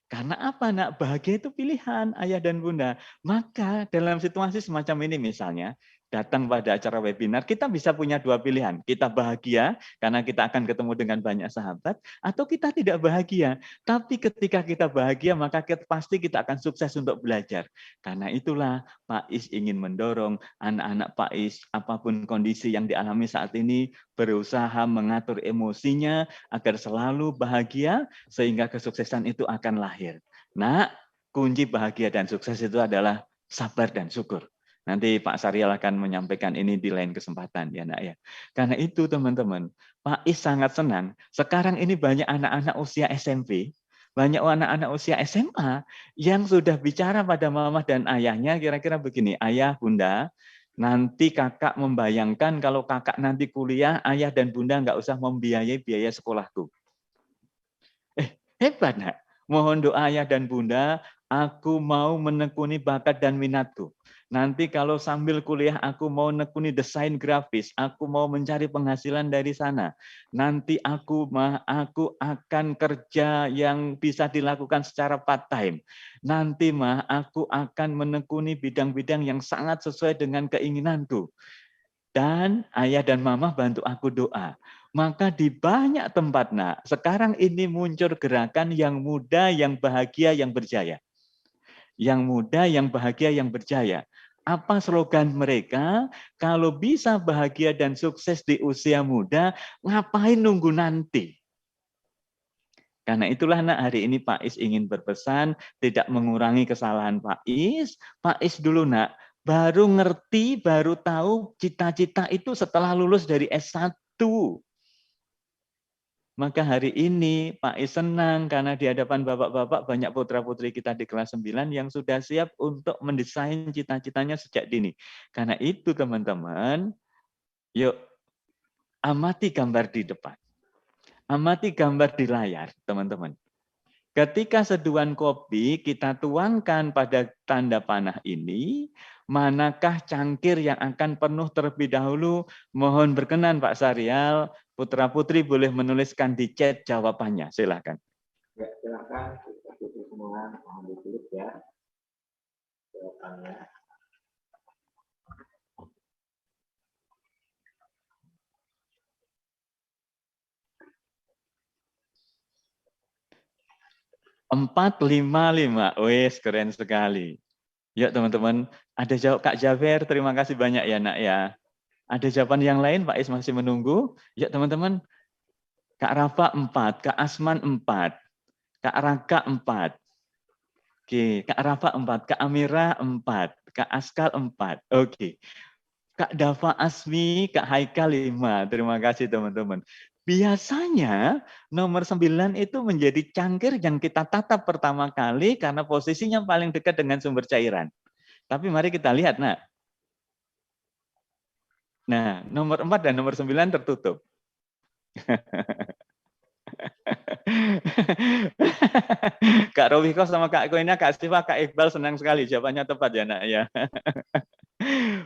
Speaker 4: Karena apa, Nak? Bahagia itu pilihan ayah dan bunda. Maka dalam situasi semacam ini misalnya, datang pada acara webinar, kita bisa punya dua pilihan. Kita bahagia karena kita akan ketemu dengan banyak sahabat, atau kita tidak bahagia. Tapi ketika kita bahagia, maka pasti kita akan sukses untuk belajar. Karena itulah Pak Is ingin mendorong anak-anak Pak Is, apapun kondisi yang dialami saat ini, berusaha mengatur emosinya agar selalu bahagia, sehingga kesuksesan itu akan lahir. Nah, kunci bahagia dan sukses itu adalah sabar dan syukur. Nanti Pak Sarial akan menyampaikan ini di lain kesempatan ya, Nak ya. Karena itu teman-teman, Pak Is sangat senang. Sekarang ini banyak anak-anak usia SMP, banyak anak-anak usia SMA yang sudah bicara pada mama dan ayahnya kira-kira begini, ayah, bunda, nanti kakak membayangkan kalau kakak nanti kuliah, ayah dan bunda nggak usah membiayai biaya sekolahku. Hebat, Nak. Mohon doa ayah dan bunda, aku mau menekuni bakat dan minatku. Nanti kalau sambil kuliah aku mau menekuni desain grafis, aku mau mencari penghasilan dari sana. Nanti aku akan kerja yang bisa dilakukan secara part time. Nanti aku akan menekuni bidang-bidang yang sangat sesuai dengan keinginanku. Dan ayah dan mama bantu aku doa. Maka di banyak tempat, Nak, sekarang ini muncul gerakan yang muda, yang bahagia, yang berjaya. Yang muda, yang bahagia, yang berjaya. Apa slogan mereka? Kalau bisa bahagia dan sukses di usia muda, ngapain nunggu nanti? Karena itulah, Nak, hari ini Pak Is ingin berpesan, tidak mengurangi kesalahan Pak Is. Pak Is dulu, Nak, baru ngerti, baru tahu cita-cita itu setelah lulus dari S1. Maka hari ini Pak Is senang karena di hadapan bapak-bapak banyak putra-putri kita di kelas 9 yang sudah siap untuk mendesain cita-citanya sejak dini. Karena itu teman-teman, yuk amati gambar di depan. Amati gambar di layar, teman-teman. Ketika seduhan kopi kita tuangkan pada tanda panah ini, manakah cangkir yang akan penuh terlebih dahulu? Mohon berkenan Pak Sarial, putra-putri boleh menuliskan di chat jawabannya. Silakan.
Speaker 5: Ya, silakan kita semua mohon ditulis ya jawabannya.
Speaker 4: Empat, lima. Wes, keren sekali. Ya teman-teman, ada jawab Kak Javer, terima kasih banyak ya, Nak ya. Ada jawaban yang lain, Pak Is masih menunggu. Ya teman-teman, Kak Rafa 4, Kak Asman 4, Kak Raka 4. Oke, Kak Rafa 4, Kak Amira 4, Kak Askal 4. Oke. Kak Dava Asmi, Kak Haikal 5. Terima kasih teman-teman. Biasanya nomor 9 itu menjadi cangkir yang kita tatap pertama kali karena posisinya paling dekat dengan sumber cairan. Tapi mari kita lihat, Nak. Nah, nomor 4 dan nomor 9 tertutup. Kak Rowiko sama Kak Koina, Kak Siva, Kak Iqbal senang sekali jawabannya tepat ya, Nak ya.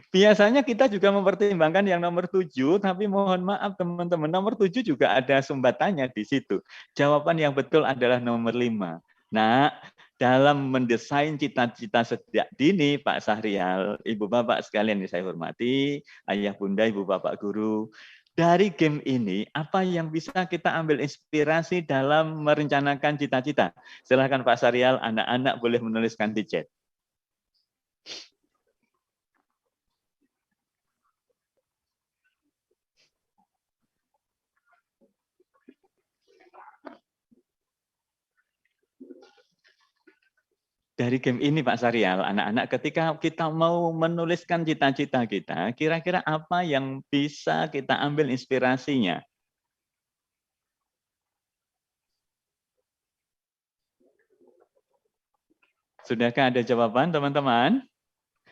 Speaker 4: Biasanya kita juga mempertimbangkan yang nomor 7, tapi mohon maaf teman-teman, nomor 7 juga ada sumbatannya di situ. Jawaban yang betul adalah nomor 5. Nah, dalam mendesain cita-cita sejak dini, Pak Syahrial, Ibu Bapak sekalian yang saya hormati, Ayah Bunda, Ibu Bapak Guru, dari game ini, apa yang bisa kita ambil inspirasi dalam merencanakan cita-cita? Silakan Pak Syahrial, anak-anak boleh menuliskan di chat. Dari game ini Pak Syahrial, anak-anak ketika kita mau menuliskan cita-cita kita, kira-kira apa yang bisa kita ambil inspirasinya? Sudahkah ada jawaban teman-teman?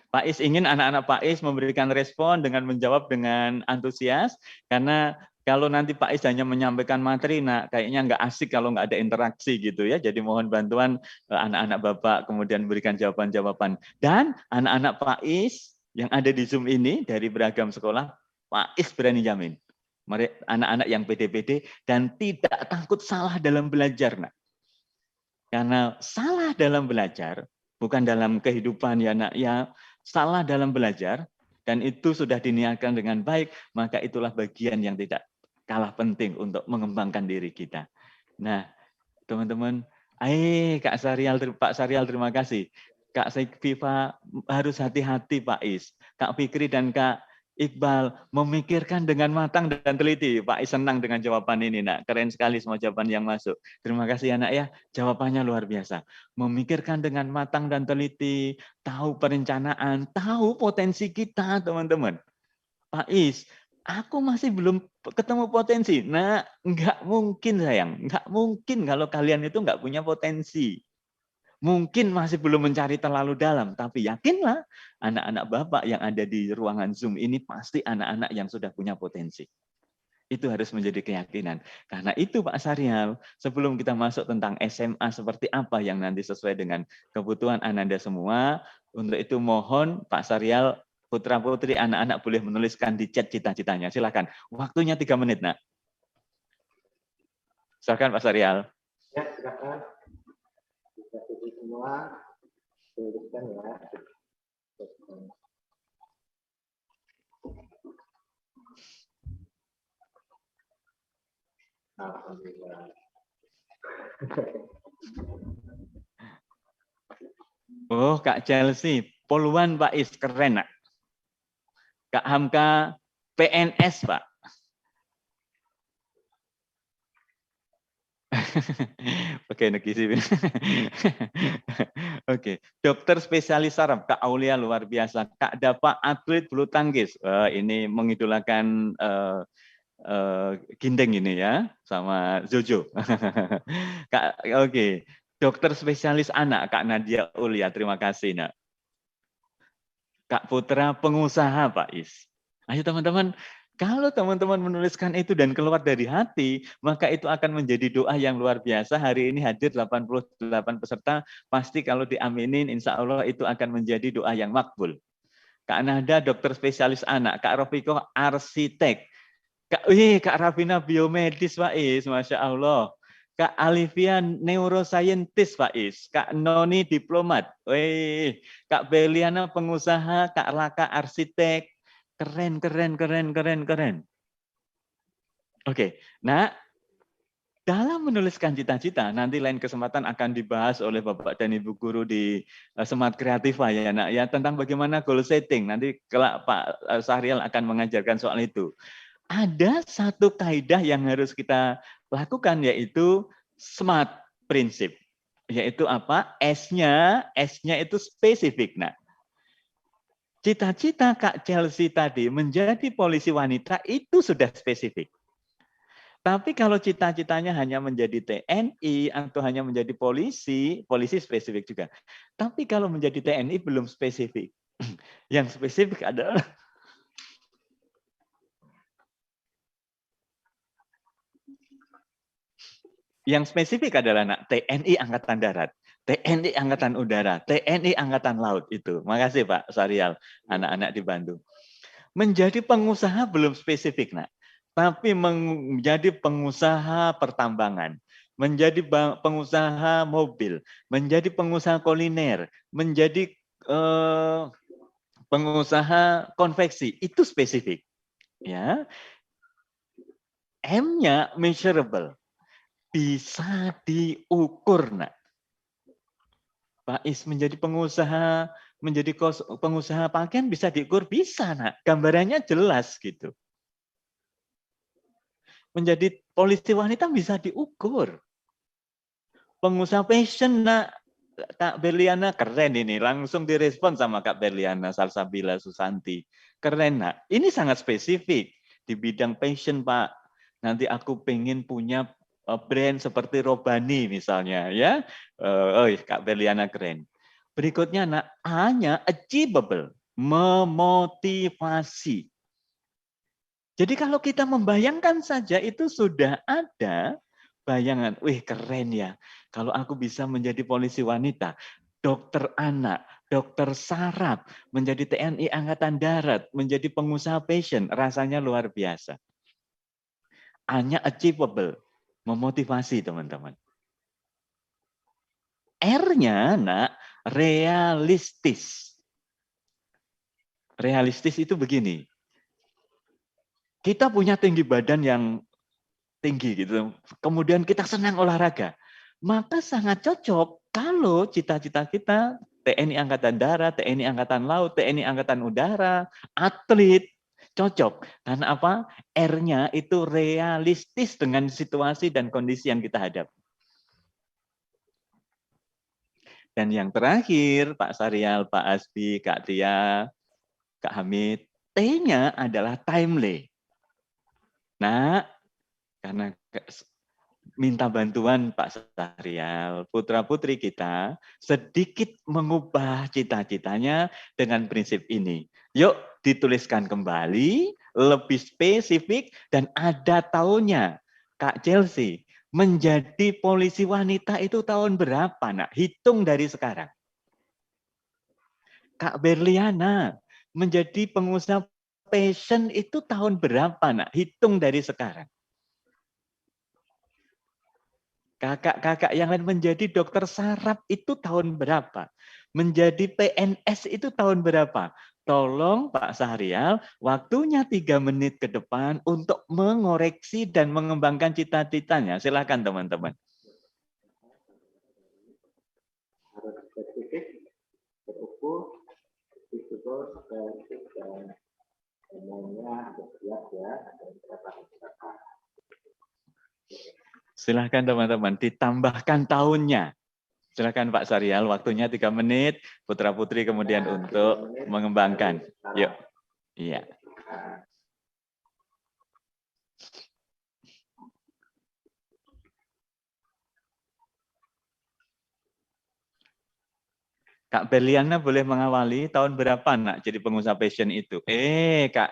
Speaker 4: Pak Is ingin anak-anak Pak Is memberikan respon dengan menjawab dengan antusias, karena kalau nanti Pak Is hanya menyampaikan materi, nah kayaknya nggak asik kalau nggak ada interaksi gitu ya. Jadi mohon bantuan anak-anak Bapak kemudian berikan jawaban-jawaban. Dan anak-anak Pak Is yang ada di Zoom ini dari beragam sekolah, Pak Is berani jamin. Anak-anak yang pede-pede dan tidak takut salah dalam belajar. Nah. Karena salah dalam belajar, bukan dalam kehidupan ya nak ya, salah dalam belajar, dan itu sudah diniatkan dengan baik, maka itulah bagian yang tidak kalah penting untuk mengembangkan diri kita. Nah, teman-teman, Kak Syahrial, Pak Syahrial terima kasih. Kak Viva harus hati-hati Pak Is. Kak Fikri dan Kak Iqbal memikirkan dengan matang dan teliti. Pak Is senang dengan jawaban ini, nak. Keren sekali semua jawaban yang masuk. Terima kasih anak ya, jawabannya luar biasa. Memikirkan dengan matang dan teliti, tahu perencanaan, tahu potensi kita, teman-teman. Pak Is, aku masih belum ketemu potensi. Nah, nggak mungkin sayang, nggak mungkin kalau kalian itu nggak punya potensi. Mungkin masih belum mencari terlalu dalam, tapi yakinlah anak-anak Bapak yang ada di ruangan Zoom ini pasti anak-anak yang sudah punya potensi. Itu harus menjadi keyakinan. Karena itu Pak Syahrial, sebelum kita masuk tentang SMA seperti apa yang nanti sesuai dengan kebutuhan Ananda semua, untuk itu mohon Pak Syahrial, putra-putri, anak-anak boleh menuliskan di chat cita-citanya. Silakan. Waktunya 3 menit, nak. Silakan Pak Syahrial.
Speaker 5: Ya, silakan. Kita semua tuliskan ya. Alhamdulillah.
Speaker 4: Oh, Kak Chelsea, poluan Pak Is, keren, nak. Kak Hamka, PNS, Pak. Oke, Oke, dokter spesialis saraf, Kak Aulia luar biasa. Kak Dapa, atlet bulu tangkis. Ini mengidolakan Gindeng ini ya, sama Jojo. Kak, oke. Dokter spesialis anak, Kak Nadia Ulia, terima kasih, nak. Kak Putra, pengusaha, Pak Is. Ayo teman-teman, kalau teman-teman menuliskan itu dan keluar dari hati, maka itu akan menjadi doa yang luar biasa. Hari ini hadir 88 peserta, pasti kalau diaminin, insya Allah itu akan menjadi doa yang makbul. Kak Nada, dokter spesialis anak. Kak Rofiko, arsitek. Kak Rafina, biomedis, Pak Is, Masya Allah. Kak Alivia, neuroscientist, Pak Is. Kak Noni, diplomat. Kak Beliana, pengusaha. Kak Laka, arsitek. Keren. Oke, nah dalam menuliskan cita-cita, nanti lain kesempatan akan dibahas oleh Bapak dan Ibu Guru di Smart Kreativa ya, nak ya, tentang bagaimana goal setting. Nanti kelak Pak Syahrial akan mengajarkan soal itu. Ada satu kaidah yang harus kita lakukan, yaitu SMART prinsip. Yaitu apa? S-nya itu spesifik. Nah, cita-cita Kak Chelsea tadi menjadi polisi wanita itu sudah spesifik. Tapi kalau cita-citanya hanya menjadi TNI atau hanya menjadi polisi spesifik juga. Tapi kalau menjadi TNI belum spesifik. Yang spesifik adalah TNI Angkatan Darat, TNI Angkatan Udara, TNI Angkatan Laut itu. Makasih Pak Syahrial, anak-anak dibantu. Menjadi pengusaha belum spesifik, nak. Tapi menjadi pengusaha pertambangan, menjadi pengusaha mobil, menjadi pengusaha kuliner, menjadi pengusaha konveksi. Itu spesifik. Ya, M-nya measurable, bisa diukur, nak. Pak Is menjadi pengusaha pakaian bisa diukur, bisa, nak. Gambarannya jelas gitu. Menjadi polisi wanita bisa diukur. Pengusaha fashion, nak. Kak Berliana keren ini, langsung direspon sama Kak Berliana Salsabila Susanti. Keren, nak. Ini sangat spesifik di bidang fashion, Pak. Nanti aku pengen punya brand seperti Robani misalnya, ya. Kak Berliana keren. Berikutnya, nak, A-nya achievable, memotivasi. Jadi kalau kita membayangkan saja itu sudah ada bayangan, wih keren ya, kalau aku bisa menjadi polisi wanita, dokter anak, dokter saraf, menjadi TNI Angkatan Darat, menjadi pengusaha fashion, rasanya luar biasa. A-nya achievable, memotivasi teman-teman. R-nya, nak, realistis. Realistis itu begini, kita punya tinggi badan yang tinggi gitu, kemudian kita senang olahraga, maka sangat cocok kalau cita-cita kita TNI Angkatan Darat, TNI Angkatan Laut, TNI Angkatan Udara, atlet, cocok. Karena apa? R-nya itu realistis dengan situasi dan kondisi yang kita hadapi. Dan yang terakhir, Pak Sarial, Pak Asbi, Kak Tia, Kak Hamid, T-nya adalah timely. Nah, karena minta bantuan Pak Sarial, putra-putri kita sedikit mengubah cita-citanya dengan prinsip ini. Yuk dituliskan kembali, lebih spesifik, dan ada tahunnya. Kak Chelsea, menjadi polisi wanita itu tahun berapa, nak? Hitung dari sekarang. Kak Berliana, menjadi pengusaha fashion itu tahun berapa, nak? Hitung dari sekarang. Kakak-kakak yang lain menjadi dokter saraf itu tahun berapa? Menjadi PNS itu tahun berapa? Tolong Pak Sahrial, waktunya 3 menit ke depan untuk mengoreksi dan mengembangkan cita-citanya. Silakan teman-teman.
Speaker 5: Harus spesifik, terukur, visible, spesifik, dan semuanya harus siap ya.
Speaker 4: Silahkan teman-teman, ditambahkan tahunnya. Silahkan Pak Sarial, waktunya 3 menit, putra-putri kemudian untuk mengembangkan. Yuk. Iya. Kak Berliana boleh mengawali, tahun berapa nak jadi pengusaha fashion itu? Kak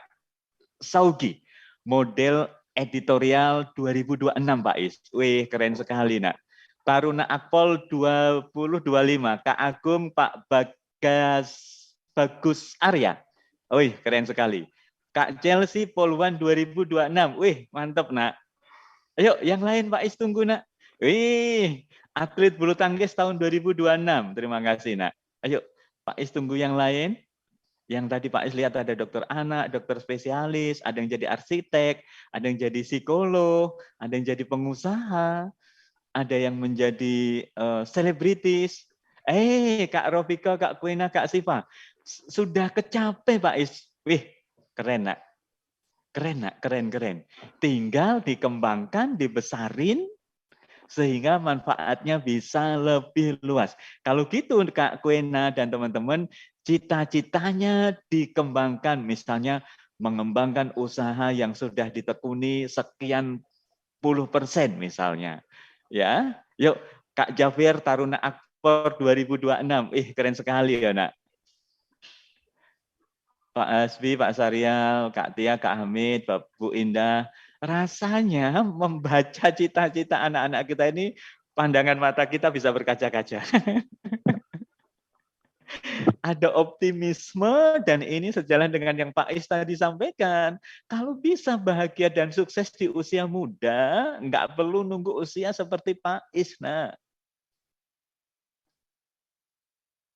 Speaker 4: Saugi, model editorial 2026 Pak Is. Wih, keren sekali nak. Taruna Akpol 2025, Kak Agung, Pak Bagus Arya. Wih, keren sekali. Kak Chelsea Poluan 2026. Wih, mantap nak. Ayo, yang lain Pak Is tunggu nak. Wih, atlet bulu tangkis tahun 2026. Terima kasih nak. Ayo, Pak Is tunggu yang lain. Yang tadi Pak Is lihat ada dokter anak, dokter spesialis, ada yang jadi arsitek, ada yang jadi psikolog, ada yang jadi pengusaha, ada yang menjadi selebritis. Kak Rofika, Kak Kuena, Kak Siva, sudah kecapai Pak Is. Wih, keren nak. Keren nak, keren. Tinggal dikembangkan, dibesarin, sehingga manfaatnya bisa lebih luas. Kalau gitu Kak Kuena dan teman-teman, cita-citanya dikembangkan, misalnya mengembangkan usaha yang sudah ditekuni sekian puluh % misalnya. Ya, yuk Kak Jafir Taruna Akpor 2026. Keren sekali ya, Nak. Pak Asbi, Pak Sarial, Kak Tia, Kak Hamid, Bu Indah, rasanya membaca cita-cita anak-anak kita ini, pandangan mata kita bisa berkaca-kaca. Ada optimisme dan ini sejalan dengan yang Pak Is tadi sampaikan. Kalau bisa bahagia dan sukses di usia muda, nggak perlu nunggu usia seperti Pak Is, nah.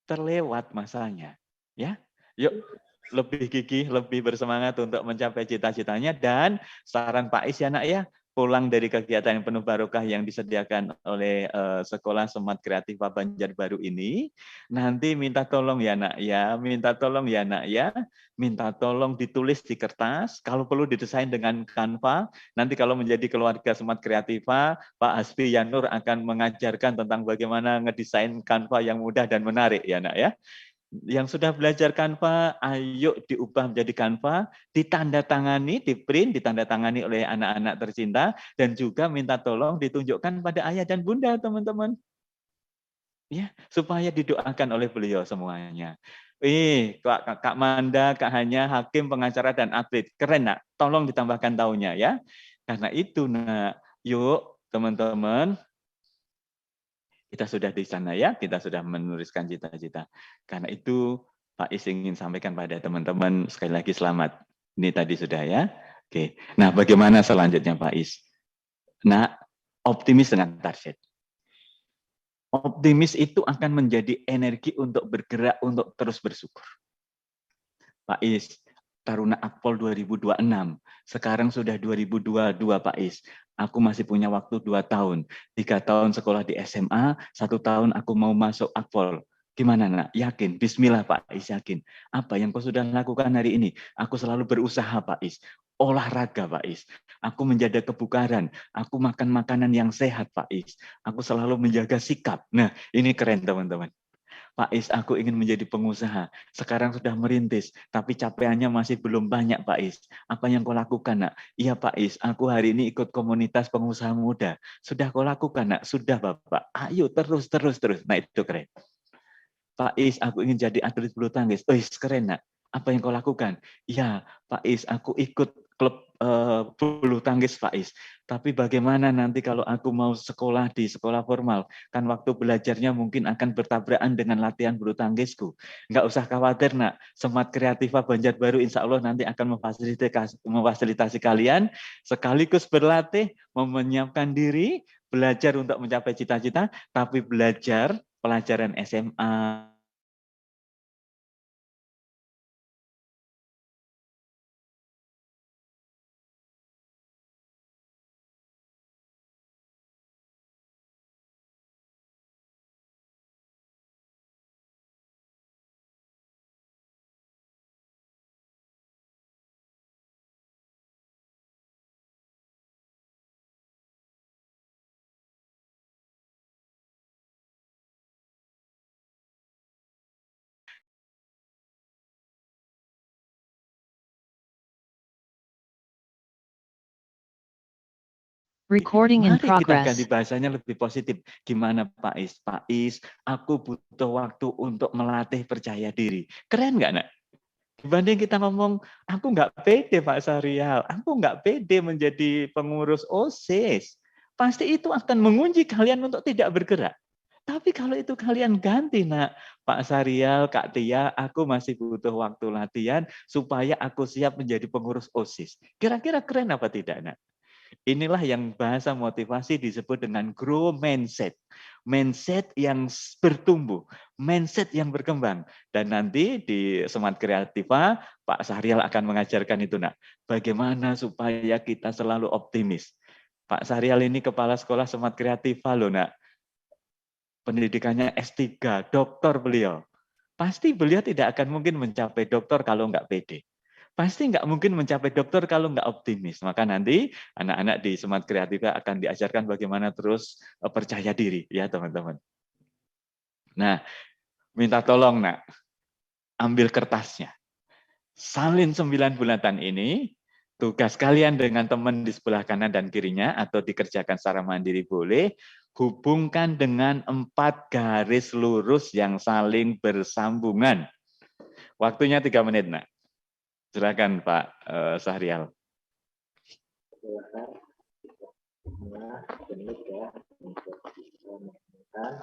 Speaker 4: Terlewat masanya, ya. Yuk, lebih gigih, lebih bersemangat untuk mencapai cita-citanya dan saran Pak Is ya nak ya, pulang dari kegiatan yang penuh barokah yang disediakan oleh Sekolah Smart Kreativa Banjarbaru ini, nanti minta tolong ya nak ya, minta tolong ya nak ya, minta tolong ditulis di kertas, kalau perlu didesain dengan Canva, nanti kalau menjadi keluarga Smart Kreativa, Pak Hasbi Yanur akan mengajarkan tentang bagaimana ngedesain Canva yang mudah dan menarik ya nak ya. Yang sudah belajar Canva, ayo diubah menjadi Canva, ditandatangani, diprint, ditandatangani oleh anak-anak tercinta, dan juga minta tolong ditunjukkan pada ayah dan bunda, teman-teman. Ya, supaya didoakan oleh beliau semuanya. Kak Manda, Kak Hanya, hakim, pengacara, dan atlet. Keren, nak. Tolong ditambahkan tahunnya, ya. Karena itu, nak, yuk, teman-teman, kita sudah di sana ya, kita sudah menuliskan cita-cita. Karena itu Pak Is ingin sampaikan pada teman-teman sekali lagi selamat. Ini tadi sudah ya. Oke. Nah, bagaimana selanjutnya Pak Is? Nah, optimis dengan target. Optimis itu akan menjadi energi untuk bergerak untuk terus bersyukur. Pak Is, Taruna Akpol 2026. Sekarang sudah 2022 Pak Is. Aku masih punya waktu 2 tahun. 3 tahun sekolah di SMA, 1 tahun aku mau masuk Akpol. Gimana nak? Yakin? Bismillah Pak Is, yakin. Apa yang kau sudah lakukan hari ini? Aku selalu berusaha Pak Is. Olahraga Pak Is. Aku menjaga kebugaran. Aku makan makanan yang sehat Pak Is. Aku selalu menjaga sikap. Nah, ini keren teman-teman. Pak Is, aku ingin menjadi pengusaha. Sekarang sudah merintis, tapi capaiannya masih belum banyak, Pak Is. Apa yang kau lakukan, nak? Iya, Pak Is, aku hari ini ikut komunitas pengusaha muda. Sudah kau lakukan, nak? Sudah, Bapak. Ayo, terus. Nah, itu keren. Pak Is, aku ingin jadi atlet bulu tangkis. Oh, keren, nak. Apa yang kau lakukan? Iya, Pak Is, aku ikut klub bulu tangkis, Pak Is. Tapi bagaimana nanti kalau aku mau sekolah di sekolah formal? Kan waktu belajarnya mungkin akan bertabrakan dengan latihan bulu tangkisku. Nggak usah khawatir, nak. Smart Kreativa Banjarbaru insya Allah nanti akan memfasilitasi kalian sekaligus berlatih, menyiapkan diri, belajar untuk mencapai cita-cita, tapi belajar pelajaran SMA,
Speaker 2: Recording in
Speaker 4: mari kita
Speaker 2: progress.
Speaker 4: ganti bahasanya lebih positif. Gimana Pak Is? Pak Is, aku butuh waktu untuk melatih percaya diri. Keren nggak, nak? Dibanding kita ngomong, aku nggak pede Pak Sarial, aku nggak pede menjadi pengurus OSIS. Pasti itu akan mengunci kalian untuk tidak bergerak. Tapi kalau itu kalian ganti, nak, Pak Sarial, Kak Tia, aku masih butuh waktu latihan supaya aku siap menjadi pengurus OSIS. Kira-kira keren apa tidak, nak? Inilah yang bahasa motivasi disebut dengan grow mindset. Mindset yang bertumbuh, mindset yang berkembang. Dan nanti di Smart Kreativa, Pak Sahrial akan mengajarkan itu, nak. Bagaimana supaya kita selalu optimis. Pak Sahrial ini kepala sekolah Smart Kreativa loh, nak. Pendidikannya S3, doktor beliau. Pasti beliau tidak akan mungkin mencapai doktor kalau nggak pede. Pasti nggak mungkin mencapai dokter kalau nggak optimis. Maka nanti anak-anak di Smart Kreativa akan diajarkan bagaimana terus percaya diri, ya teman-teman. Nah, minta tolong, nak, ambil kertasnya. Salin 9 bulatan ini, tugas kalian dengan teman di sebelah kanan dan kirinya, atau dikerjakan secara mandiri boleh, hubungkan dengan 4 garis lurus yang saling bersambungan. Waktunya 3 menit, nak. Silakan Pak Sahrial.
Speaker 5: Silakan. Ya, menit ya untuk bisa menentukan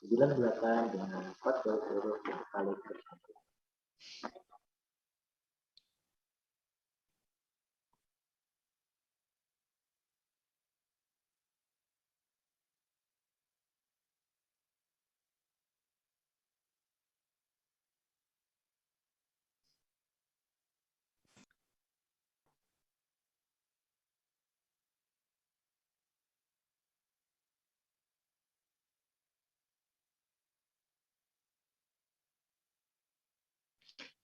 Speaker 5: 9 belakang dengan 4 garis lurus kali bersatu.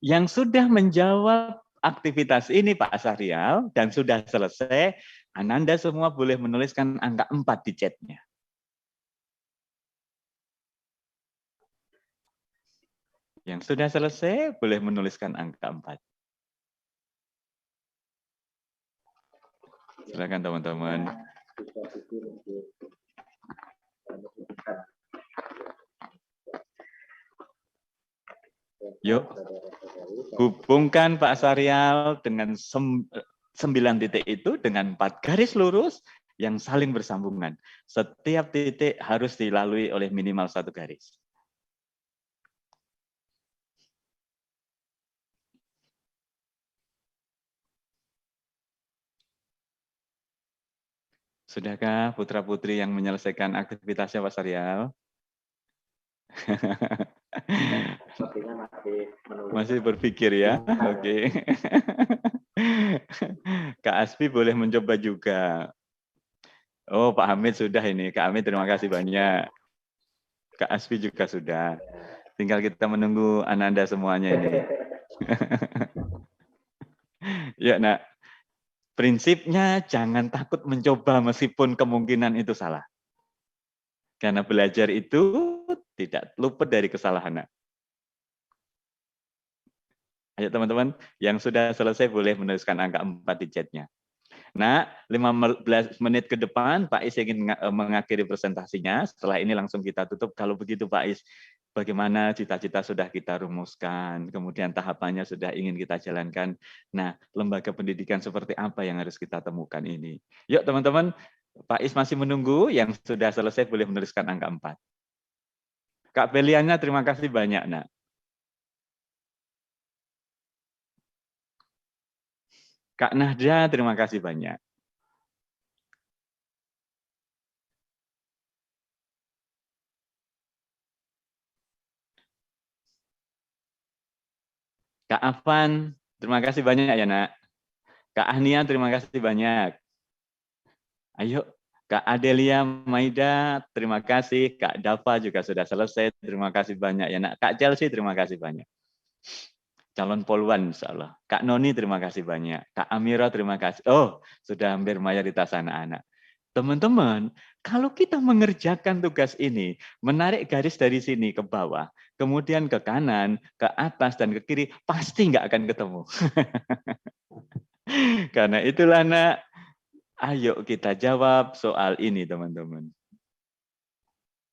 Speaker 4: Yang sudah menjawab aktivitas ini Pak Syahrial dan sudah selesai, Ananda semua boleh menuliskan angka 4 di chatnya. Yang sudah selesai boleh menuliskan angka 4. Silakan teman-teman. Yuk, hubungkan Pak Syahrial dengan 9 titik itu dengan 4 garis lurus yang saling bersambungan. Setiap titik harus dilalui oleh minimal 1 garis. Sudahkah putra-putri yang menyelesaikan aktivitasnya Pak Syahrial? Masih berpikir ya? Oke. Kak Aspi boleh mencoba juga. Oh, Pak Hamid sudah ini. Kak Hamid terima kasih banyak. Kak Aspi juga sudah. Tinggal kita menunggu Ananda semuanya ini. Ya, nak. Prinsipnya jangan takut mencoba meskipun kemungkinan itu salah. Karena belajar itu tidak luput dari kesalahan. Nak. Ayo teman-teman, yang sudah selesai boleh menuliskan angka 4 di chatnya. Nah, 15 menit ke depan Pak Is ingin mengakhiri presentasinya. Setelah ini langsung kita tutup. Kalau begitu Pak Is, bagaimana cita-cita sudah kita rumuskan, kemudian tahapannya sudah ingin kita jalankan. Nah, lembaga pendidikan seperti apa yang harus kita temukan ini? Yuk teman-teman, Pak Is masih menunggu, yang sudah selesai boleh menuliskan angka 4. Kak Beliannya terima kasih banyak, Nak. Kak Nahda, terima kasih banyak. Kak Afan, terima kasih banyak ya, Nak. Kak Ahnia, terima kasih banyak. Ayo, Kak Adelia Maida, terima kasih. Kak Dava juga sudah selesai, terima kasih banyak ya, Nak. Kak Chelsea, terima kasih banyak. Calon poluan, insya Allah. Kak Noni, terima kasih banyak. Kak Amira, terima kasih. Oh, sudah hampir mayoritas anak-anak. Teman-teman, kalau kita mengerjakan tugas ini, menarik garis dari sini ke bawah, kemudian ke kanan, ke atas, dan ke kiri, pasti nggak akan ketemu. Karena itulah, Nak, ayo kita jawab soal ini, teman-teman.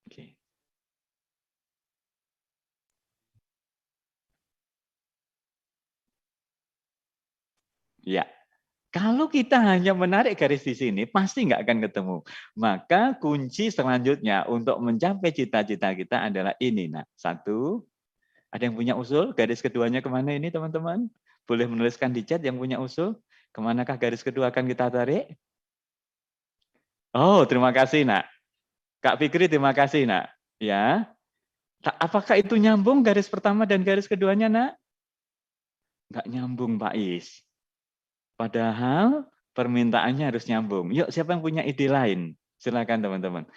Speaker 4: Oke. Ya. Kalau kita hanya menarik garis di sini, pasti nggak akan ketemu. Maka kunci selanjutnya untuk mencapai cita-cita kita adalah ini. Nah, 1, ada yang punya usul? Garis keduanya kemana ini, teman-teman? Boleh menuliskan di chat yang punya usul. Kemanakah garis kedua akan kita tarik? Oh, terima kasih, Nak. Kak Fikri, terima kasih, Nak. Ya. Apakah itu nyambung garis pertama dan garis keduanya, Nak? Nggak nyambung, Pak Is. Padahal permintaannya harus nyambung. Yuk, siapa yang punya ide lain? Silakan teman-teman.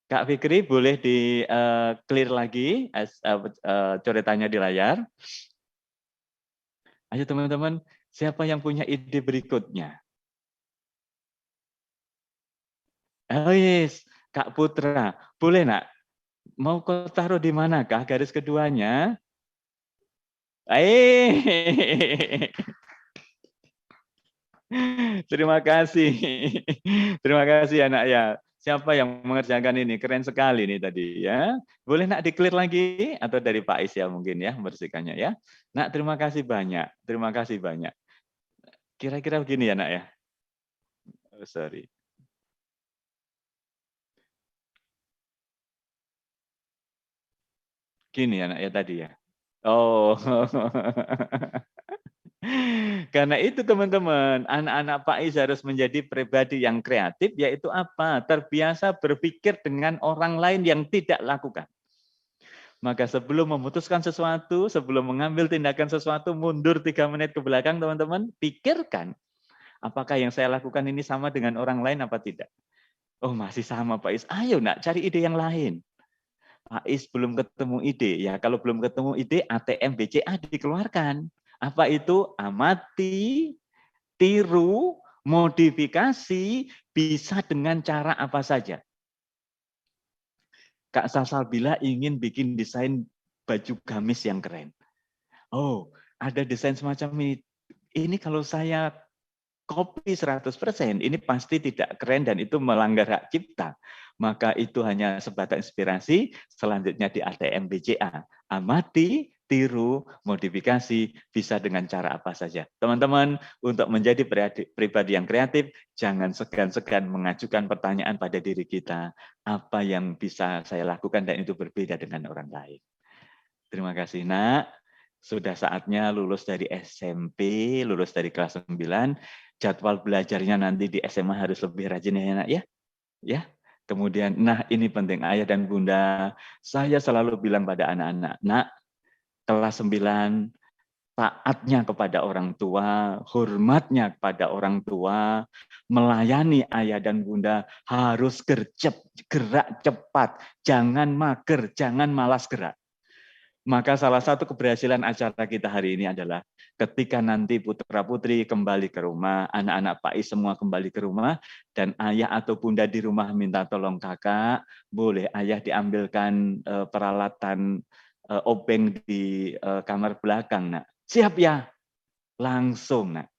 Speaker 4: Kak Fikri boleh di clear lagi coretannya di layar. Ayo teman-teman, siapa yang punya ide berikutnya? Oh yes, Kak Putra, boleh nak? Mau kau taruh di manakah garis keduanya? Terima kasih. Terima kasih anak ya. Siapa yang mengerjakan ini? Keren sekali nih tadi ya. Boleh nak di-clear lagi atau dari Pak Is ya mungkin ya membersihkannya ya. Nak terima kasih banyak. Terima kasih banyak. Kira-kira begini ya nak ya. Oh, sorry. Gini anak ya tadi ya. Oh. Karena itu teman-teman, anak-anak Faiz harus menjadi pribadi yang kreatif, yaitu apa? Terbiasa berpikir dengan orang lain yang tidak lakukan. Maka sebelum memutuskan sesuatu, sebelum mengambil tindakan sesuatu, mundur 3 menit ke belakang teman-teman, pikirkan apakah yang saya lakukan ini sama dengan orang lain apa tidak. Oh masih sama Pak Is, ayo nak cari ide yang lain. Pak Is belum ketemu ide, ya kalau belum ketemu ide ATM BCA dikeluarkan. Apa itu? Amati, tiru, modifikasi, bisa dengan cara apa saja. Kak Salsabila ingin bikin desain baju gamis yang keren. Oh, ada desain semacam ini. Ini kalau saya copy 100%, ini pasti tidak keren dan itu melanggar hak cipta. Maka itu hanya sebatas inspirasi, selanjutnya di ATM BCA. Amati, tiru, modifikasi, bisa dengan cara apa saja. Teman-teman, untuk menjadi pribadi yang kreatif, jangan segan-segan mengajukan pertanyaan pada diri kita. Apa yang bisa saya lakukan dan itu berbeda dengan orang lain. Terima kasih, Nak. Sudah saatnya lulus dari SMP, lulus dari kelas 9. Jadwal belajarnya nanti di SMA harus lebih rajin ya, Nak ya. Ya. Kemudian, nah ini penting ayah dan bunda, saya selalu bilang pada anak-anak, nak, kelas 9, taatnya kepada orang tua, hormatnya kepada orang tua, melayani ayah dan bunda harus gerak cepat, jangan mager, jangan malas gerak. Maka salah satu keberhasilan acara kita hari ini adalah ketika nanti putra-putri kembali ke rumah, anak-anak Pak Is semua kembali ke rumah, dan ayah atau bunda di rumah minta tolong kakak, boleh ayah diambilkan peralatan obeng di kamar belakang, nak. Siap ya? Langsung, nak.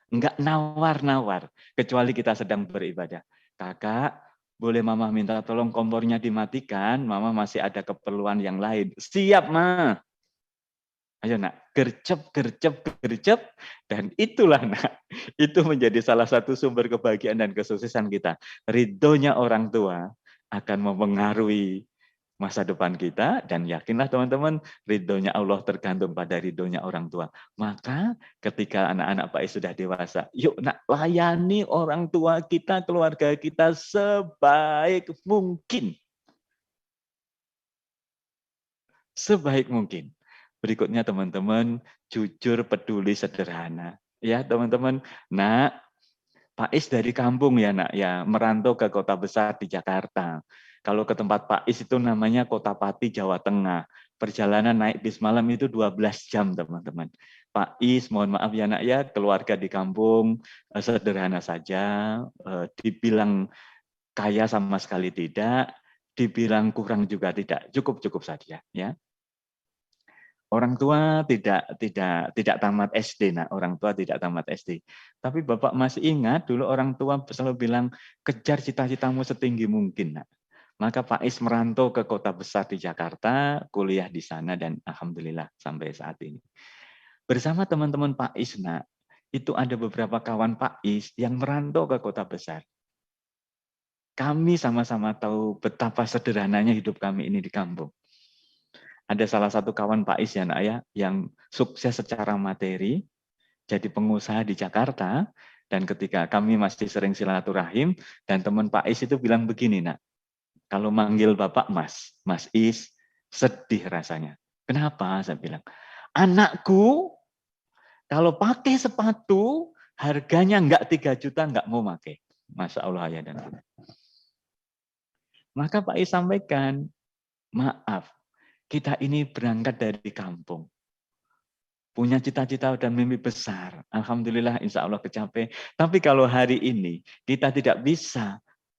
Speaker 4: Enggak nawar-nawar, kecuali kita sedang beribadah. Kakak, boleh mama minta tolong kompornya dimatikan, mama masih ada keperluan yang lain. Siap, Ma. Ayo nak, gercep, gercep, gercep, dan itulah nak, itu menjadi salah satu sumber kebahagiaan dan kesuksesan kita. Ridhonya orang tua akan mempengaruhi masa depan kita, dan yakinlah teman-teman, ridhonya Allah tergantung pada ridhonya orang tua. Maka ketika anak-anak Pak Is sudah dewasa, yuk nak layani orang tua kita, keluarga kita sebaik mungkin. Sebaik mungkin. Berikutnya teman-teman, jujur, peduli, sederhana. Ya teman-teman, nak, Pak Is dari kampung ya nak, ya merantau ke kota besar di Jakarta. Kalau ke tempat Pak Is itu namanya Kota Pati, Jawa Tengah. Perjalanan naik bis malam itu 12 jam teman-teman. Pak Is, mohon maaf ya nak ya, keluarga di kampung sederhana saja, dibilang kaya sama sekali tidak, dibilang kurang juga tidak, cukup-cukup saja ya. Orang tua tidak tamat SD, nah orang tua tidak tamat SD. Tapi Bapak masih ingat dulu orang tua selalu bilang kejar cita-citamu setinggi mungkin, nak. Maka Pak Is merantau ke kota besar di Jakarta, kuliah di sana dan alhamdulillah sampai saat ini. Bersama teman-teman Pak Is, nak, itu ada beberapa kawan Pak Is yang merantau ke kota besar. Kami sama-sama tahu betapa sederhananya hidup kami ini di kampung. Ada salah satu kawan Pak Is ya, nak ya, yang sukses secara materi, jadi pengusaha di Jakarta, dan ketika kami masih sering silaturahim, dan teman Pak Is itu bilang begini, nak, kalau manggil Bapak Mas, Mas Is, sedih rasanya. Kenapa? Saya bilang, anakku kalau pakai sepatu, harganya enggak 3 juta, enggak mau pakai. Masya Allah ya dan bunda. Maka Pak Is sampaikan, maaf, kita ini berangkat dari kampung. Punya cita-cita dan mimpi besar. Alhamdulillah insya Allah kecapai. Tapi kalau hari ini kita tidak bisa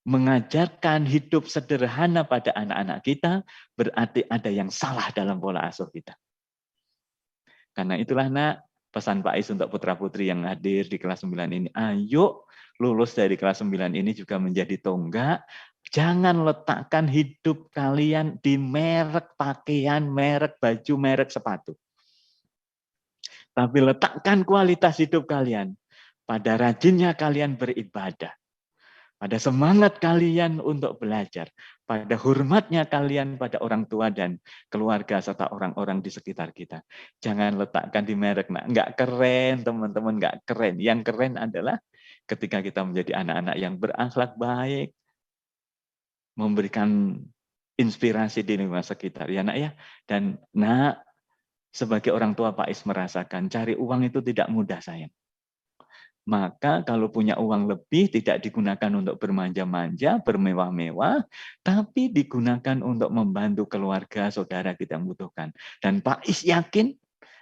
Speaker 4: mengajarkan hidup sederhana pada anak-anak kita, berarti ada yang salah dalam pola asuh kita. Karena itulah nak, pesan Pak Is untuk putra-putri yang hadir di kelas 9 ini. Ayo lulus dari kelas 9 ini juga menjadi tonggak. Jangan letakkan hidup kalian di merek pakaian, merek baju, merek sepatu. Tapi letakkan kualitas hidup kalian pada rajinnya kalian beribadah. pada semangat kalian untuk belajar, pada hormatnya kalian pada orang tua dan keluarga serta orang-orang di sekitar kita. Jangan letakkan di merek, nak. Nggak keren, teman-teman, nggak keren. Yang keren adalah ketika kita menjadi anak-anak yang berakhlak baik, memberikan inspirasi di lingkungan sekitar, ya nak ya. Dan nak, sebagai orang tua Pak Is merasakan cari uang itu tidak mudah, sayang. Maka kalau punya uang lebih tidak digunakan untuk bermanja-manja, bermewah-mewah, tapi digunakan untuk membantu keluarga, saudara kita yang membutuhkan. Dan Pak Is yakin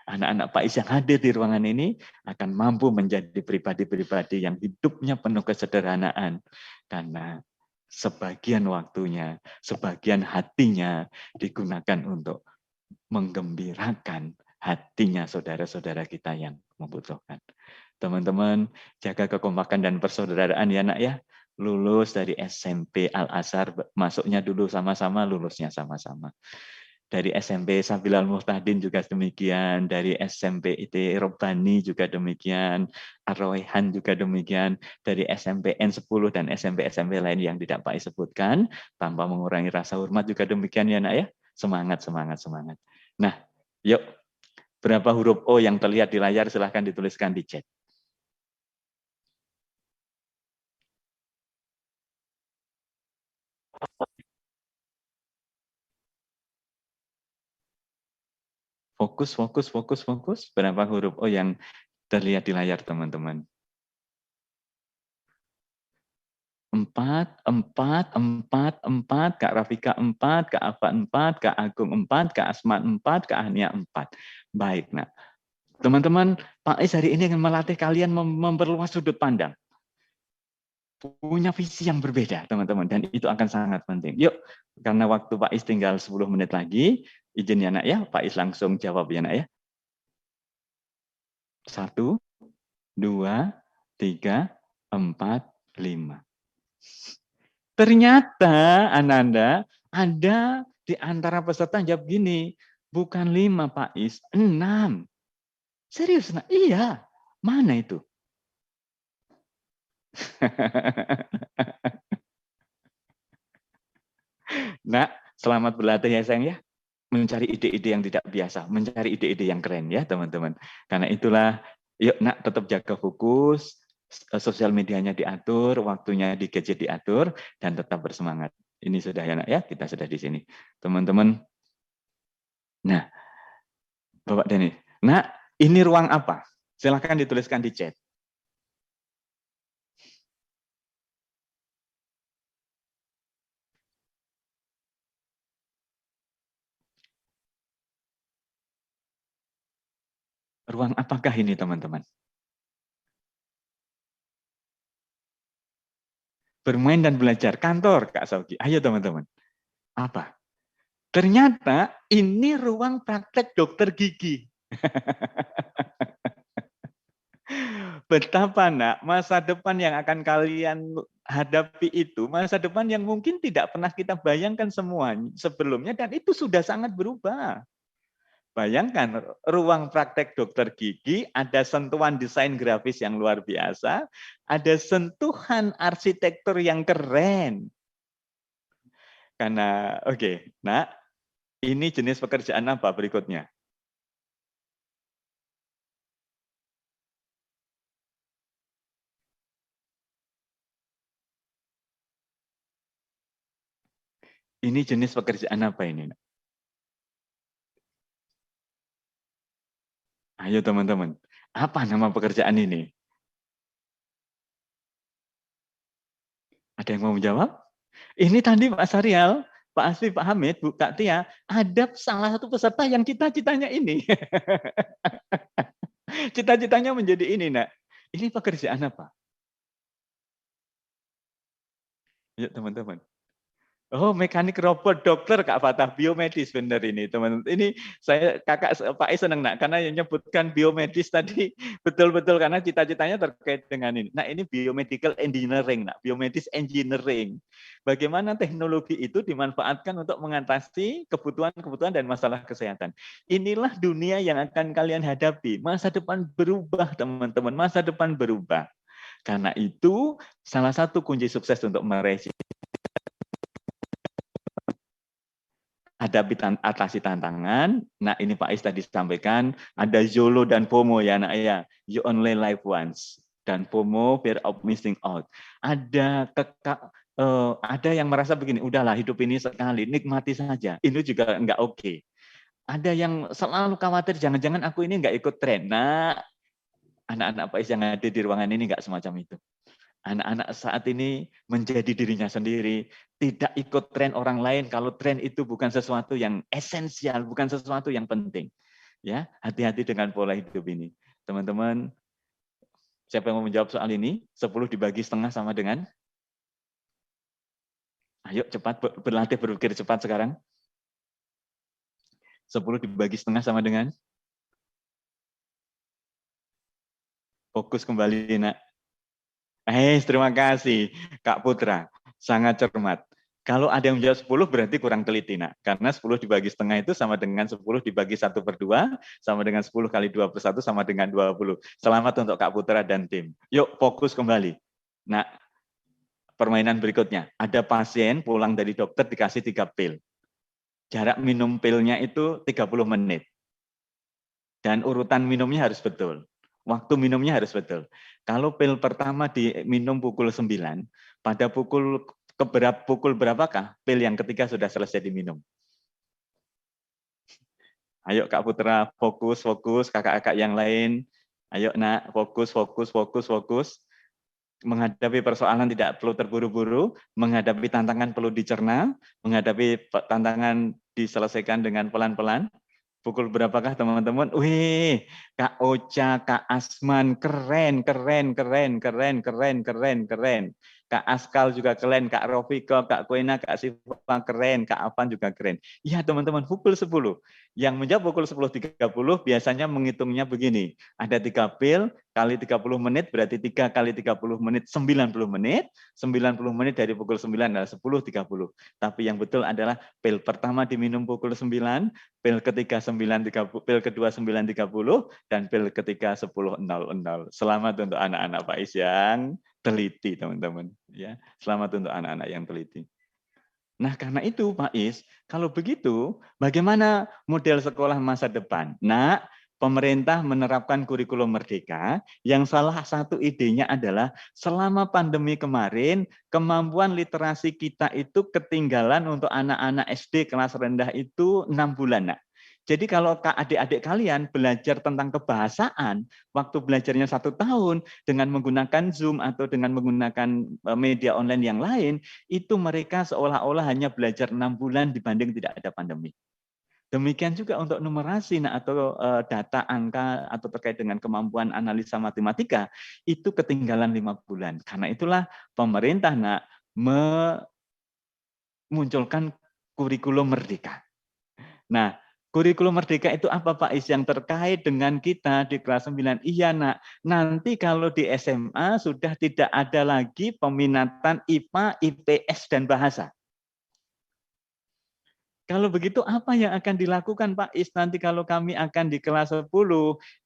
Speaker 4: anak-anak Pak Is yang hadir di ruangan ini akan mampu menjadi pribadi-pribadi yang hidupnya penuh kesederhanaan. Karena sebagian waktunya, sebagian hatinya digunakan untuk menggembirakan hatinya saudara-saudara kita yang membutuhkan. Teman-teman, jaga kekompakan dan persaudaraan ya nak ya. Lulus dari SMP Al-Azhar, masuknya dulu sama-sama, lulusnya sama-sama. Dari SMP Sabilal Muhtadin juga demikian, dari SMP IT Robbani juga demikian, Ar-Raihan juga demikian, dari SMP N10 dan SMP-SMP lain yang tidak Pak sebutkan, tanpa mengurangi rasa hormat juga demikian ya nak ya. Semangat, semangat, semangat. Nah, yuk, berapa huruf O yang terlihat di layar silahkan dituliskan di chat. Fokus, fokus, fokus, fokus. Berapa huruf O yang terlihat di layar, teman-teman? 4, 4, 4, 4, Kak Rafika 4, Kak Afa 4, Kak Agung 4, Kak Asma 4, Kak Ania 4. Baik, nah. Teman-teman, Pak Is hari ini akan melatih kalian memperluas sudut pandang. Punya visi yang berbeda, teman-teman, dan itu akan sangat penting. Yuk, karena waktu Pak Is tinggal 10 menit lagi, izin ya nak ya, Pak Is langsung jawab ya nak ya. 1, 2, 3, 4, 5. Ternyata, Ananda, ada di antara peserta jawab gini, bukan 5 Pak Is, 6. Serius, nak? Iya. Mana itu? Nah, selamat berlatih ya sayang ya. Mencari ide-ide yang tidak biasa, mencari ide-ide yang keren ya teman-teman. Karena itulah, yuk nak tetap jaga fokus, sosial medianya diatur, waktunya di gadget diatur, dan tetap bersemangat. Ini sudah ya nak ya, kita sudah di sini. Teman-teman, nah, Bapak Denny, nah ini ruang apa? Silakan dituliskan di chat. Ruang apakah ini teman-teman? Bermain dan belajar, kantor Kak Sauki. Ayo teman-teman. Apa? Ternyata ini ruang praktek dokter gigi. Betapa nak, masa depan yang akan kalian hadapi itu, masa depan yang mungkin tidak pernah kita bayangkan semua sebelumnya, dan itu sudah sangat berubah. Bayangkan, ruang praktek dokter gigi, ada sentuhan desain grafis yang luar biasa, ada sentuhan arsitektur yang keren. Karena, oke, nah, ini jenis pekerjaan apa berikutnya? Ini jenis pekerjaan apa ini? Ayo teman-teman, apa nama pekerjaan ini? Ada yang mau menjawab? Ini tadi Pak Sarial, Pak Asfi, Pak Hamid, Bu Kak Tia, ada salah satu peserta yang cita-citanya ini. Cita-citanya menjadi ini, nak. Ini pekerjaan apa? Yuk teman-teman. Oh, mekanik robot, dokter, Kak Fatah, biomedis, benar ini teman. Ini saya kakak Pak Is senang nak karena yang menyebutkan biomedis tadi betul-betul karena cita-citanya terkait dengan ini. Nah, ini biomedical engineering, nak, biomedis engineering. Bagaimana teknologi itu dimanfaatkan untuk mengatasi kebutuhan-kebutuhan dan masalah kesehatan. Inilah dunia yang akan kalian hadapi. Masa depan berubah, teman-teman. Masa depan berubah. Karena itu salah satu kunci sukses untuk meraih atasi tantangan. Nah, ini Pak Is tadi sampaikan, ada YOLO dan FOMO ya, nak ya. You only live once. Dan FOMO, fear of missing out. Ada yang merasa begini, udahlah hidup ini sekali, nikmati saja. Ini juga enggak oke. Ada yang selalu khawatir, jangan-jangan aku ini enggak ikut tren. Nah, anak-anak Pak Is yang ada di ruangan ini enggak semacam itu. Anak-anak saat ini menjadi dirinya sendiri, tidak ikut tren orang lain kalau tren itu bukan sesuatu yang esensial, bukan sesuatu yang penting. Ya, hati-hati dengan pola hidup ini. Teman-teman, siapa yang mau menjawab soal ini? 10 dibagi setengah sama dengan? Ayo cepat berlatih berpikir cepat sekarang. 10 dibagi setengah sama dengan? Fokus kembali, nak. Terima kasih, Kak Putra. Sangat cermat. Kalau ada yang menjawab 10 berarti kurang teliti, nak. Karena 10 dibagi setengah itu sama dengan 10 dibagi 1/2, sama dengan 10 kali 2/1 sama dengan 20. Selamat untuk Kak Putra dan tim. Yuk, fokus kembali. Nah, permainan berikutnya. Ada pasien pulang dari dokter dikasih 3 pil. Jarak minum pilnya itu 30 menit. Dan urutan minumnya harus betul. Waktu minumnya harus betul. Kalau pil pertama diminum pukul 9, pada pukul berapakah pil yang ketiga sudah selesai diminum? Ayo Kak Putra, fokus, kakak-kakak yang lain. Ayo nak, fokus. Menghadapi persoalan tidak perlu terburu-buru, menghadapi tantangan perlu dicerna, menghadapi tantangan diselesaikan dengan pelan-pelan. Pukul berapakah teman-teman? Wih, Kak Ocha, Kak Asman, keren. Kak Askal juga keren, Kak Rofiko, Kak Koena, Kak Siva keren, Kak Avan juga keren. Iya teman-teman, pukul 10. Yang menjawab pukul 10.30 biasanya menghitungnya begini. Ada 3 pil, kali 30 menit, berarti 3 kali 30 menit, 90 menit. 90 menit dari pukul 9 adalah 10.30. Tapi yang betul adalah pil pertama diminum pukul 9, pil ketiga 9.30, pil kedua 9.30, dan pil ketiga 10.00. Selamat untuk anak-anak Pak Is yang teliti, teman-teman. Ya, selamat untuk anak-anak yang teliti. Nah, karena itu Pak Is, kalau begitu, bagaimana model sekolah masa depan? Nah, pemerintah menerapkan kurikulum merdeka, yang salah satu idenya adalah selama pandemi kemarin, kemampuan literasi kita itu ketinggalan untuk anak-anak SD kelas rendah itu 6 bulan. Nah, jadi kalau adik-adik kalian belajar tentang kebahasaan, waktu belajarnya 1 tahun dengan menggunakan Zoom atau dengan menggunakan media online yang lain, itu mereka seolah-olah hanya belajar 6 bulan dibanding tidak ada pandemi. Demikian juga untuk numerasi atau data angka atau terkait dengan kemampuan analisa matematika, itu ketinggalan 5 bulan. Karena itulah pemerintah memunculkan kurikulum merdeka. Nah, kurikulum merdeka itu apa Pak Is yang terkait dengan kita di kelas 9? Iya nak, nanti kalau di SMA sudah tidak ada lagi peminatan IPA, IPS, dan bahasa. Kalau begitu apa yang akan dilakukan Pak Is nanti kalau kami akan di kelas 10?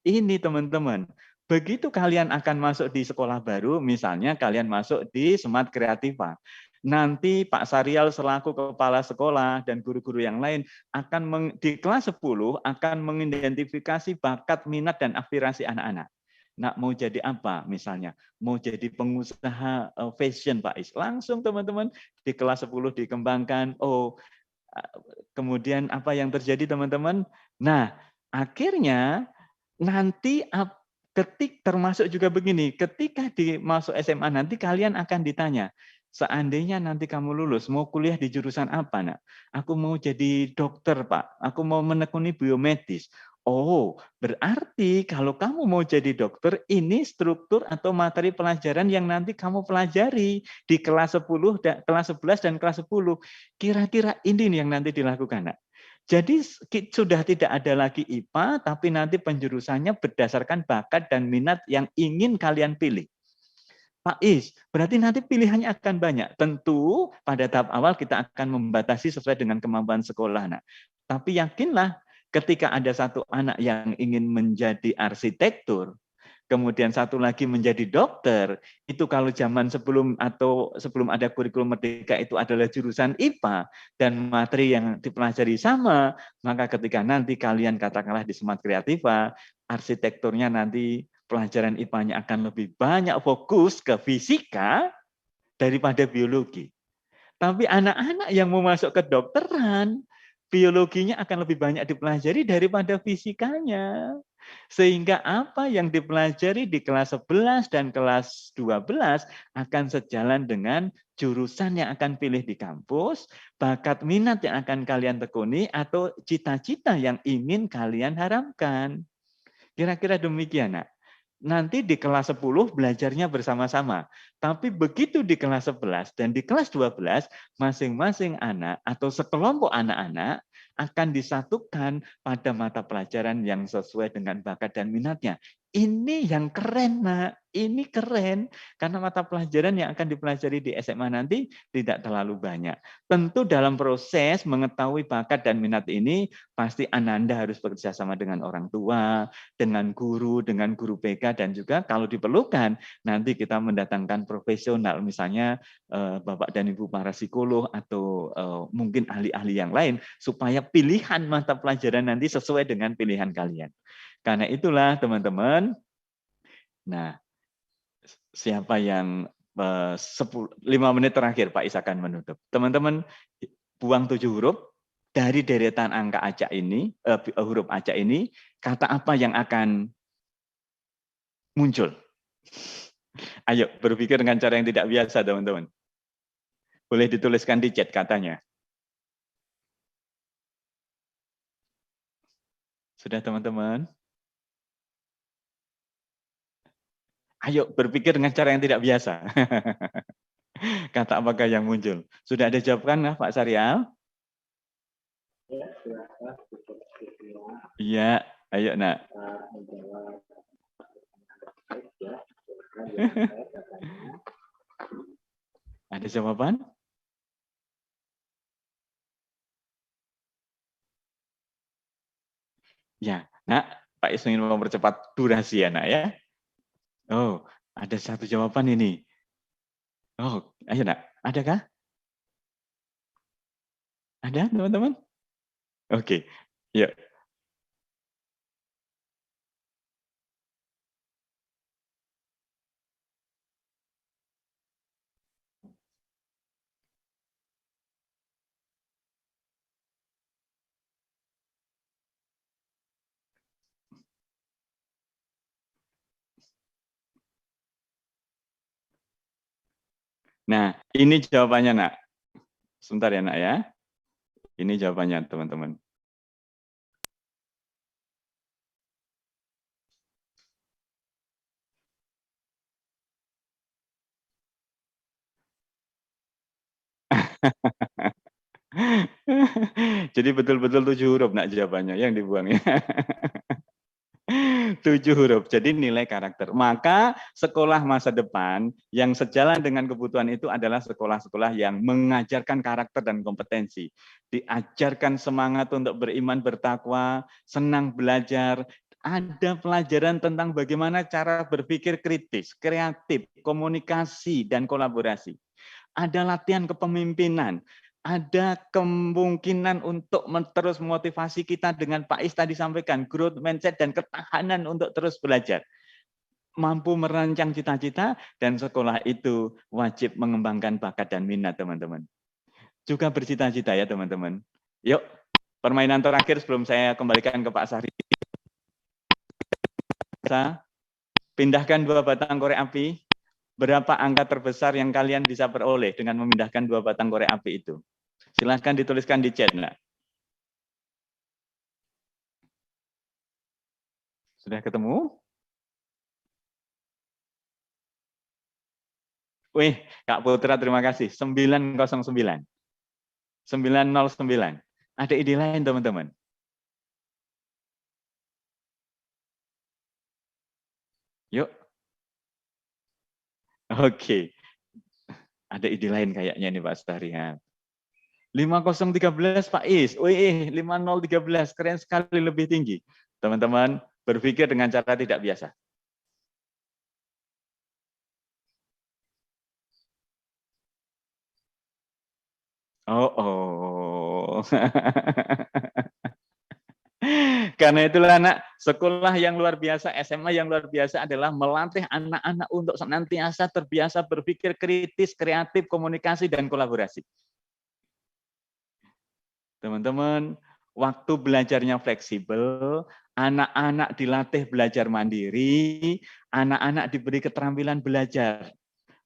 Speaker 4: Ini teman-teman, begitu kalian akan masuk di sekolah baru, misalnya kalian masuk di Smart Kreativa. Nanti Pak Sarial selaku kepala sekolah dan guru-guru yang lain akan di kelas 10 akan mengidentifikasi bakat, minat, dan aspirasi anak-anak. Nah, mau jadi apa misalnya? Mau jadi pengusaha fashion Pak Is. Langsung teman-teman di kelas 10 dikembangkan. Oh, kemudian apa yang terjadi teman-teman? Nah, akhirnya nanti termasuk juga begini, ketika masuk SMA nanti kalian akan ditanya, seandainya nanti kamu lulus, mau kuliah di jurusan apa, nak? Aku mau jadi dokter, Pak. Aku mau menekuni biomedis. Oh, berarti kalau kamu mau jadi dokter, ini struktur atau materi pelajaran yang nanti kamu pelajari di kelas 10, kelas 11, dan kelas 10. Kira-kira ini yang nanti dilakukan, nak. Jadi sudah tidak ada lagi IPA, tapi nanti penjurusannya berdasarkan bakat dan minat yang ingin kalian pilih. Pak Is, berarti nanti pilihannya akan banyak. Tentu pada tahap awal kita akan membatasi sesuai dengan kemampuan sekolah. Nah, tapi yakinlah ketika ada satu anak yang ingin menjadi arsitektur, kemudian satu lagi menjadi dokter, itu kalau zaman sebelum ada kurikulum Merdeka itu adalah jurusan IPA dan materi yang dipelajari sama, maka ketika nanti kalian katakanlah di Smart Kreativa, arsitekturnya nanti pelajaran IPA-nya akan lebih banyak fokus ke fisika daripada biologi. Tapi anak-anak yang mau masuk ke dokteran, biologinya akan lebih banyak dipelajari daripada fisikanya. Sehingga apa yang dipelajari di kelas 11 dan kelas 12 akan sejalan dengan jurusan yang akan pilih di kampus, bakat minat yang akan kalian tekuni, atau cita-cita yang ingin kalian harapkan. Kira-kira demikian, Nak. Nanti di kelas 10 belajarnya bersama-sama. Tapi begitu di kelas 11 dan di kelas 12, masing-masing anak atau sekelompok anak-anak akan disatukan pada mata pelajaran yang sesuai dengan bakat dan minatnya. Ini yang keren, Nak. Ini keren. Karena mata pelajaran yang akan dipelajari di SMA nanti tidak terlalu banyak. Tentu dalam proses mengetahui bakat dan minat ini, pasti Ananda harus bekerja sama dengan orang tua, dengan guru PK, dan juga kalau diperlukan, nanti kita mendatangkan profesional, misalnya Bapak dan Ibu para psikolog, atau mungkin ahli-ahli yang lain, supaya pilihan mata pelajaran nanti sesuai dengan pilihan kalian. Karena itulah teman-teman, nah siapa yang 5 menit terakhir Pak Is akan menutup. Teman-teman buang 7 huruf, dari deretan angka acak ini, huruf acak ini, kata apa yang akan muncul? Ayo berpikir dengan cara yang tidak biasa teman-teman. Boleh dituliskan di chat katanya. Sudah teman-teman? Ayo berpikir dengan cara yang tidak biasa. Kata apakah yang muncul? Sudah ada jawaban nggak Pak Syarial? Iya, ayo Nak. Ada jawaban? Ya, Nak, Pak Is ingin mempercepat durasi ya Nak ya. Oh, ada satu jawaban ini. Oh, ayo Nak, adakah? Ada teman-teman? Oke, yuk. Nah, ini jawabannya, Nak. Sebentar ya, Nak ya. Ini jawabannya, teman-teman. Jadi betul-betul 7 huruf, Nak, jawabannya yang dibuangnya. 7 huruf, jadi nilai karakter. Maka sekolah masa depan yang sejalan dengan kebutuhan itu adalah sekolah-sekolah yang mengajarkan karakter dan kompetensi. Diajarkan semangat untuk beriman, bertakwa, senang belajar, ada pelajaran tentang bagaimana cara berpikir kritis, kreatif, komunikasi, dan kolaborasi. Ada latihan kepemimpinan, ada kemungkinan untuk terus memotivasi kita dengan Pak Is tadi sampaikan, growth mindset dan ketahanan untuk terus belajar. Mampu merancang cita-cita, dan sekolah itu wajib mengembangkan bakat dan minat teman-teman. Juga bercita-cita ya teman-teman. Yuk, permainan terakhir sebelum saya kembalikan ke Pak Sahri. Pindahkan 2 batang korek api. Berapa angka terbesar yang kalian bisa peroleh dengan memindahkan 2 batang korek api itu? Silahkan dituliskan di chat. Nah. Sudah ketemu? Wih, Kak Putra terima kasih. 909. 909. Ada ide lain teman-teman? Yuk. Oke. Ada ide lain kayaknya nih Pak Starian. 5013 Pak Is. Wih, 5013. Keren sekali, lebih tinggi. Teman-teman berpikir dengan cara tidak biasa. Oh. Karena itulah anak, sekolah yang luar biasa, SMA yang luar biasa adalah melatih anak-anak untuk senantiasa terbiasa berpikir kritis, kreatif, komunikasi, dan kolaborasi. Teman-teman, waktu belajarnya fleksibel, anak-anak dilatih belajar mandiri, anak-anak diberi keterampilan belajar.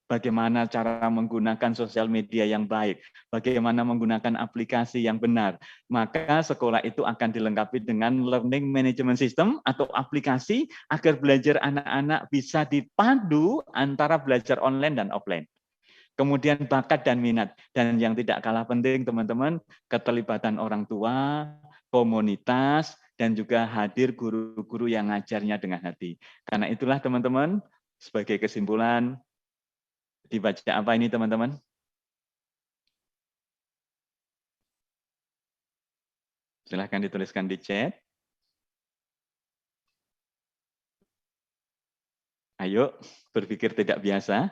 Speaker 4: Bagaimana cara menggunakan sosial media yang baik, bagaimana menggunakan aplikasi yang benar. Maka sekolah itu akan dilengkapi dengan learning management system atau aplikasi agar belajar anak-anak bisa dipadu antara belajar online dan offline. Kemudian bakat dan minat. Dan yang tidak kalah penting teman-teman, keterlibatan orang tua, komunitas, dan juga hadir guru-guru yang ngajarnya dengan hati. Karena itulah teman-teman, sebagai kesimpulan, dibaca apa ini teman-teman? Silahkan dituliskan di chat. Ayo, berpikir tidak biasa.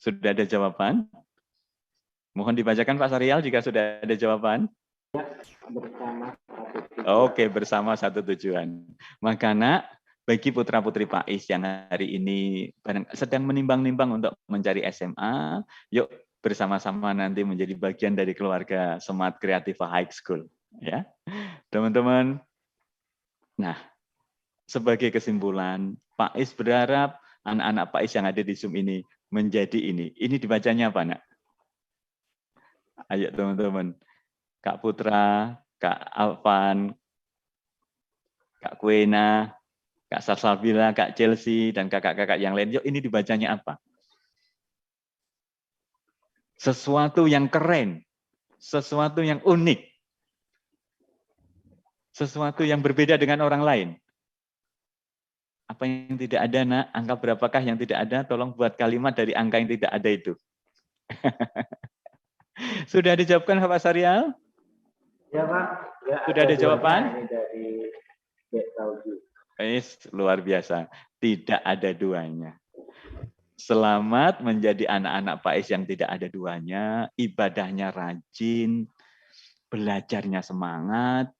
Speaker 4: Sudah ada jawaban? Mohon dibacakan Pak Sarial jika sudah ada jawaban.
Speaker 5: Bersama.
Speaker 4: Oke, bersama satu tujuan. Maka nak, bagi putra-putri Pak Is yang hari ini sedang menimbang-nimbang untuk mencari SMA, yuk bersama-sama nanti menjadi bagian dari keluarga Smart Creative High School. Ya, teman-teman. Nah, sebagai kesimpulan, Pak Is berharap anak-anak Pak Is yang ada di Zoom ini menjadi ini. Ini dibacanya apa, nak? Ayo teman-teman. Kak Putra, Kak Alvan, Kak Kuena, Kak Salsabila, Kak Chelsea, dan kakak-kakak yang lain. Yuk, ini dibacanya apa? Sesuatu yang keren, sesuatu yang unik, sesuatu yang berbeda dengan orang lain. Apa yang tidak ada, nak? Angka berapakah yang tidak ada? Tolong buat kalimat dari angka yang tidak ada itu. Sudah dijawabkan, Pak Sarial?
Speaker 5: Ya, Pak. Ya,
Speaker 4: Sudah ada jawaban?
Speaker 5: Ini dari Saudi.
Speaker 4: Luar biasa. Tidak ada duanya. Selamat menjadi anak-anak Pak Is yang tidak ada duanya, ibadahnya rajin, belajarnya semangat,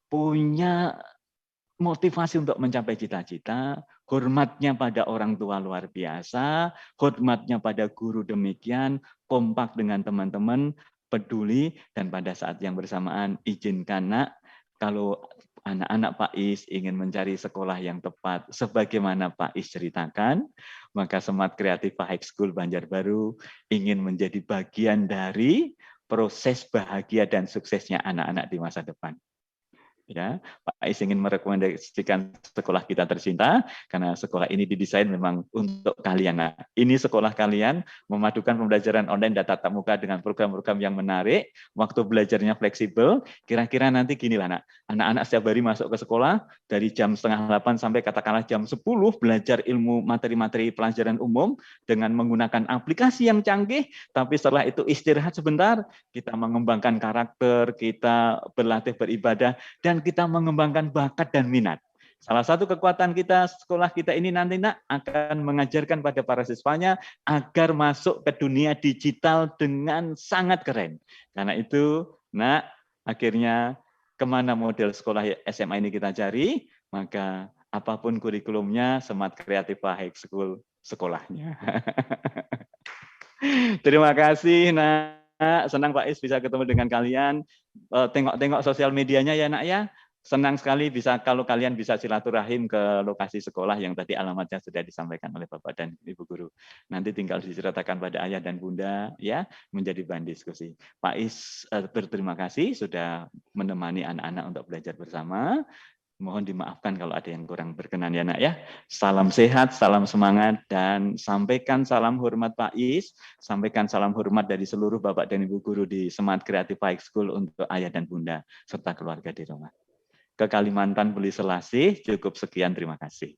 Speaker 4: punya motivasi untuk mencapai cita-cita, hormatnya pada orang tua luar biasa, hormatnya pada guru demikian, kompak dengan teman-teman, peduli, dan pada saat yang bersamaan izinkan nak, kalau anak-anak Pak Is ingin mencari sekolah yang tepat, sebagaimana Pak Is ceritakan, maka Smart Creative High School Banjarbaru ingin menjadi bagian dari proses bahagia dan suksesnya anak-anak di masa depan. Ya, Pak Is ingin merekomendasikan sekolah kita tercinta karena sekolah ini didesain memang untuk kalian. Nah, ini sekolah kalian memadukan pembelajaran online dan tatap muka dengan program-program yang menarik, waktu belajarnya fleksibel. Kira-kira nanti ginilah, nak. Anak-anak setiap hari masuk ke sekolah dari jam 7:30 sampai katakanlah jam 10 belajar ilmu materi-materi pelajaran umum dengan menggunakan aplikasi yang canggih, tapi setelah itu istirahat sebentar, kita mengembangkan karakter, kita berlatih beribadah, dan kita mengembangkan bakat dan minat. Salah satu kekuatan kita, sekolah kita ini nanti nak akan mengajarkan pada para siswanya agar masuk ke dunia digital dengan sangat keren. Karena itu, nak, akhirnya kemana model sekolah SMA ini kita cari, maka apapun kurikulumnya, Smart Creative High School sekolahnya. Terima kasih, nak. Senang Pak Is bisa ketemu dengan kalian. Tengok-tengok sosial medianya ya, nak ya. Senang sekali bisa kalau kalian bisa silaturahim ke lokasi sekolah yang tadi alamatnya sudah disampaikan oleh Bapak dan Ibu Guru. Nanti tinggal diceritakan pada ayah dan bunda ya, menjadi bahan diskusi. Pak Is berterima kasih sudah menemani anak-anak untuk belajar bersama. Mohon dimaafkan kalau ada yang kurang berkenan ya, nak ya. Salam sehat, salam semangat, dan sampaikan salam hormat Pak Is, sampaikan salam hormat dari seluruh Bapak dan Ibu Guru di Smart Creative High School untuk ayah dan bunda, serta keluarga di rumah. Ke Kalimantan Beli Selasih, cukup sekian, terima kasih.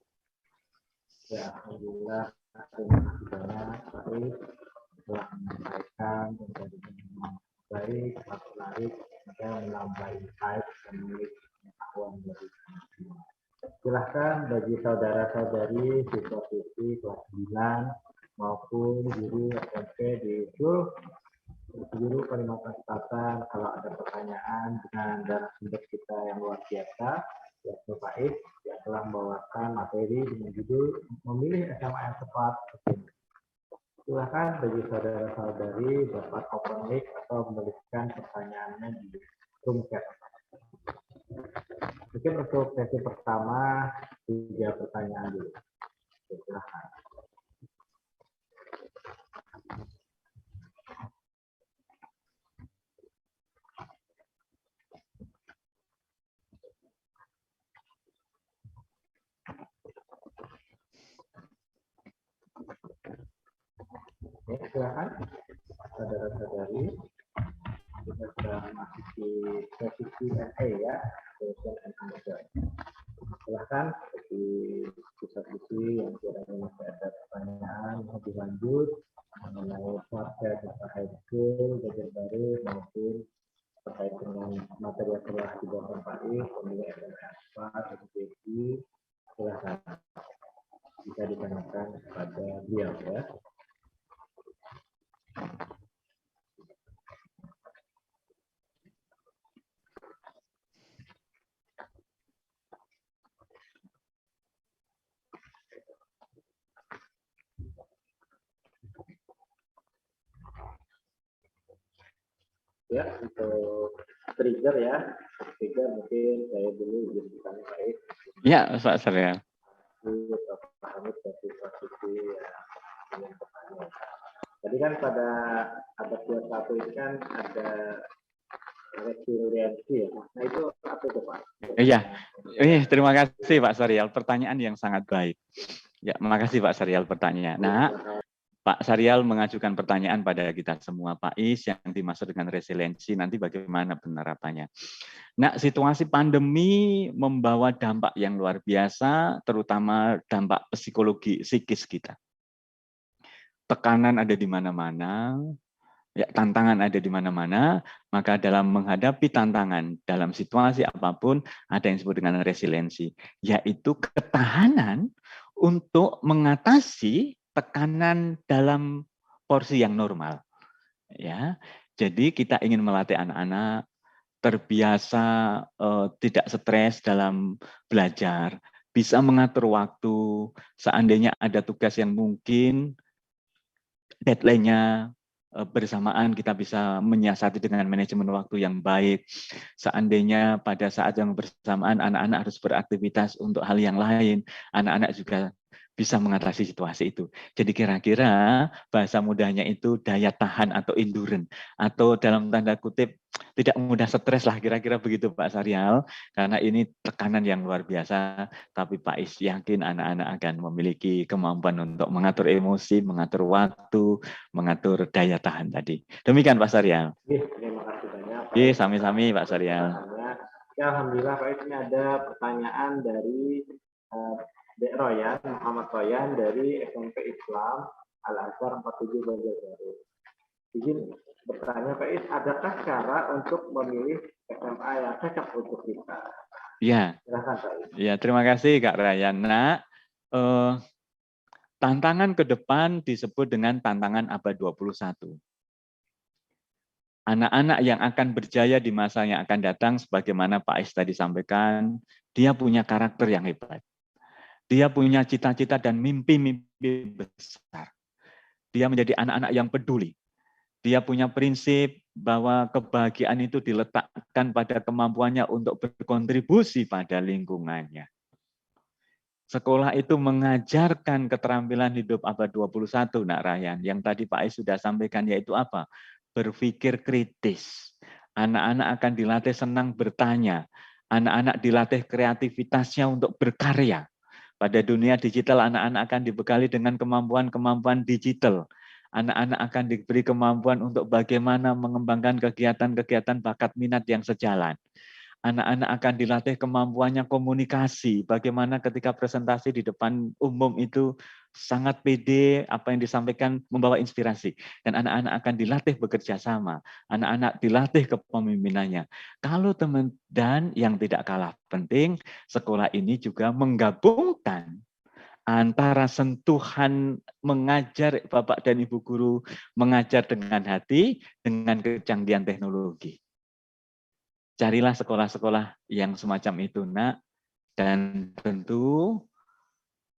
Speaker 5: Ya, alhamdulillah. Terima kasih banyak Pak Is telah menyampaikan menjadi baik, menarik, dan menambah insight dan memiliki pengetahuan dari semua. Silahkan bagi saudara-saudari siswa-siswi kelas 9 maupun guru SMP di Jul, guru Kalimantan Selatan. Kalau ada pertanyaan dengan narasumber kita yang luar biasa, yaitu Pak Is, yang telah membawakan materi dengan judul memilih SMA yang tepat. Silakan bagi saudara-saudari dapat open mic atau menuliskan pertanyaannya di room chat. Mungkin untuk sesi pertama 3 pertanyaan dulu. Silakan. Ya, silakan saudara-saudari, kita sudah masuk di sesi Q&A ya, question and answer. Silakan di diskusi yang kiranya masih ada pertanyaan lebih lanjut mengenai proses high school, belajar baru maupun terkait dengan materi yang telah dibawakan Pak Is, pemilih SMA, SPG, silakan bisa ditanyakan kepada beliau ya. Ya, untuk trigger ya, trigger mungkin saya dulu izin bertanya Pak Is.
Speaker 4: Ya, Pak Saryal.
Speaker 5: Pahami dari posisi yang ingin bertanya. Tadi kan pada abad 21 ini kan ada resiliensi ya. Nah itu apa itu Pak?
Speaker 4: Iya, terima kasih Pak Saryal. Pertanyaan yang sangat baik. Ya, makasih Pak Saryal pertanyaan. Nah, Pak Saryal mengajukan pertanyaan pada kita semua, Pak Is, yang dimaksud dengan resiliensi, nanti bagaimana penerapannya. Nah, situasi pandemi membawa dampak yang luar biasa, terutama dampak psikologi, psikis kita. Tekanan ada di mana-mana, ya, tantangan ada di mana-mana, maka dalam menghadapi tantangan, dalam situasi apapun, ada yang disebut dengan resiliensi, yaitu ketahanan untuk mengatasi tekanan dalam porsi yang normal. Ya, jadi kita ingin melatih anak-anak terbiasa tidak stres dalam belajar, bisa mengatur waktu, seandainya ada tugas yang mungkin deadline-nya bersamaan, kita bisa menyiasati dengan manajemen waktu yang baik. Seandainya pada saat yang bersamaan anak-anak harus beraktivitas untuk hal yang lain, anak-anak juga bisa mengatasi situasi itu. Jadi kira-kira bahasa mudahnya itu daya tahan atau endurance, atau dalam tanda kutip tidak mudah stres lah, kira-kira begitu Pak Saryal, karena ini tekanan yang luar biasa, tapi Pak Is yakin anak-anak akan memiliki kemampuan untuk mengatur emosi, mengatur waktu, mengatur daya tahan tadi. Demikian Pak Saryal.
Speaker 5: Terima kasih banyak.
Speaker 4: Iya, sami-sami Pak Saryal.
Speaker 5: Ya, alhamdulillah Pak Is, ini ada pertanyaan dari Dek Royan, Muhammad Royan dari SMP Islam Al-Azhar 47 Banjarbaru. Izin bertanya Pak Is, adakah cara untuk memilih SMA yang cocok untuk kita?
Speaker 4: Ya.
Speaker 5: Silakan Pak Is.
Speaker 4: Ya, terima kasih Kak Ryan. Nah, tantangan ke depan disebut dengan tantangan abad 21. Anak-anak yang akan berjaya di masa yang akan datang, sebagaimana Pak Is tadi sampaikan, dia punya karakter yang hebat. Dia punya cita-cita dan mimpi-mimpi besar. Dia menjadi anak-anak yang peduli. Dia punya prinsip bahwa kebahagiaan itu diletakkan pada kemampuannya untuk berkontribusi pada lingkungannya. Sekolah itu mengajarkan keterampilan hidup abad 21, Nak Ryan. Yang tadi Pak Is sudah sampaikan, yaitu apa? Berpikir kritis. Anak-anak akan dilatih senang bertanya. Anak-anak dilatih kreativitasnya untuk berkarya. Pada dunia digital, anak-anak akan dibekali dengan kemampuan-kemampuan digital. Anak-anak akan diberi kemampuan untuk bagaimana mengembangkan kegiatan-kegiatan bakat minat yang sejalan. Anak-anak akan dilatih kemampuannya komunikasi, bagaimana ketika presentasi di depan umum itu sangat pede, apa yang disampaikan membawa inspirasi. Dan anak-anak akan dilatih bekerja sama, anak-anak dilatih kepemimpinannya. Kalau teman, dan yang tidak kalah penting, sekolah ini juga menggabungkan antara sentuhan mengajar Bapak dan Ibu guru, mengajar dengan hati, dengan kecanggihan teknologi. Carilah sekolah-sekolah yang semacam itu, Nak, dan tentu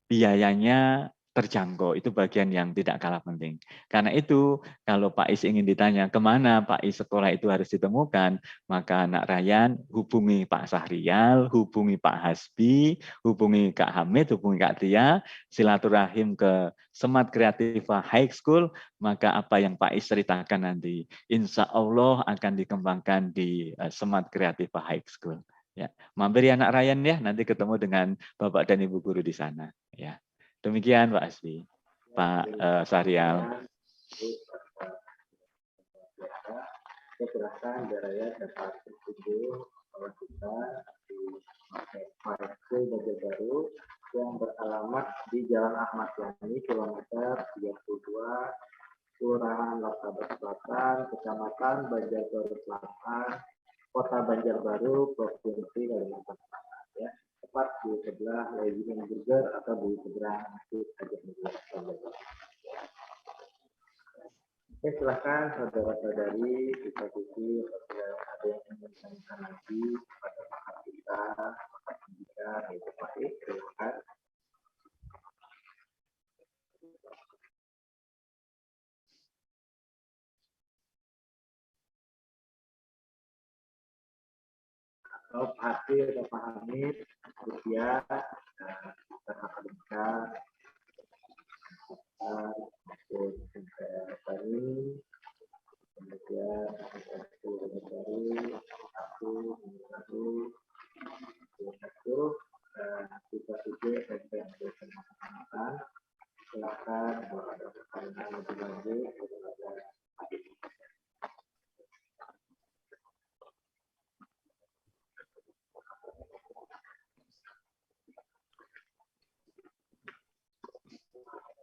Speaker 4: biayanya terjangkau, itu bagian yang tidak kalah penting. Karena itu, kalau Pak Is ingin ditanya kemana Pak Is sekolah itu harus ditemukan, maka Nak Ryan hubungi Pak Sahrial, hubungi Pak Hasbi, hubungi Kak Hamid, hubungi Kak Tia, silaturahim ke Smart Creativa High School, maka apa yang Pak Is ceritakan nanti, insya Allah akan dikembangkan di Smart Creativa High School. Ya, mampir ya Nak Ryan ya, nanti ketemu dengan Bapak dan Ibu guru di sana. Ya, demikian Pak Asbi, Pak Sahrial.
Speaker 5: Saya serahkan Jaraya dapat berkunjung kalau kita di School Banjar Baru yang beralamat di Jalan Ahmad Yani, kilometer 32, Kelurahan Labtabas Selatan, Kecamatan Banjarbaru Selatan, Kota Banjarbaru, Provinsi Kalimantan Selatan. Ya, tepat di sebelah Legend Burger atau di seberang Masjid Hajar Banjarbaru. Oke, silakan saudara-saudari, siswa-siswi, ada yang ingin ditanyakan lagi pada pakar kita, pakar pendidikan, yaitu Pak Is, silakan. Atau Pak Hasbi atau Pak Hamid, usia, pakar pendidikan, maupun baru, kemudian baru, satu, siswa-siswi SMP yang ada kesempatan, silakan kalau ada pertanyaan lebih lanjut kepada Pak Is.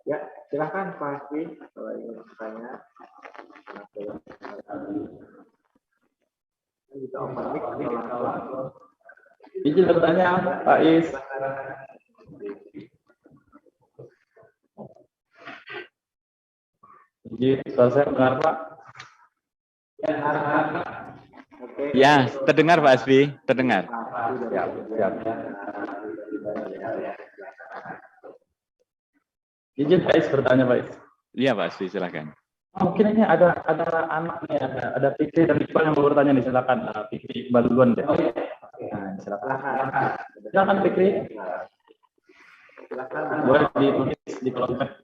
Speaker 5: Ya, silakan Pak Hasbi kalau ingin bertanya. Kita open mic langsung.
Speaker 1: Izin bertanya, Pak Is. Izin, suara saya dengar, Pak.
Speaker 5: Oke.
Speaker 4: Ya, terdengar Pak Asbi, terdengar.
Speaker 1: Siap, siap. Izin Pak Is bertanya, Pak Is.
Speaker 4: Iya Pak Asbi, silakan.
Speaker 1: Mungkin ini ada anak nih, ada Fikri dan Iqbal yang mau bertanya nih, silakan. Fikri Iqbal duluan deh. Nah, silakan. Silakan Fikri.
Speaker 5: Silakan.
Speaker 1: Boleh ditulis di kolom chat.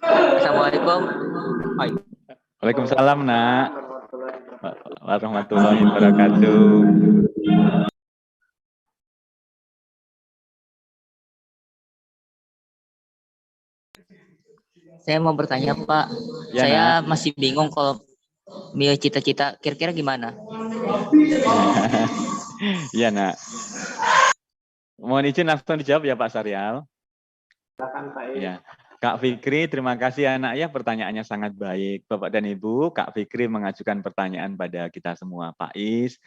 Speaker 7: Assalamualaikum.
Speaker 4: Waalaikumsalam, Nak. Warahmatullahi wabarakatuh.
Speaker 7: Saya mau bertanya, Pak.
Speaker 4: Ya,
Speaker 7: Saya
Speaker 4: Nak.
Speaker 7: masih bingung kalau milih cita-cita kira-kira gimana?
Speaker 4: Iya, Nak. Mohon izin langsung dijawab ya Pak Sahrial.
Speaker 5: Silakan Pak Is.
Speaker 4: Ya. Kak Fikri, terima kasih anak ya, pertanyaannya sangat baik. Bapak dan Ibu, Kak Fikri mengajukan pertanyaan pada kita semua. Pak Is,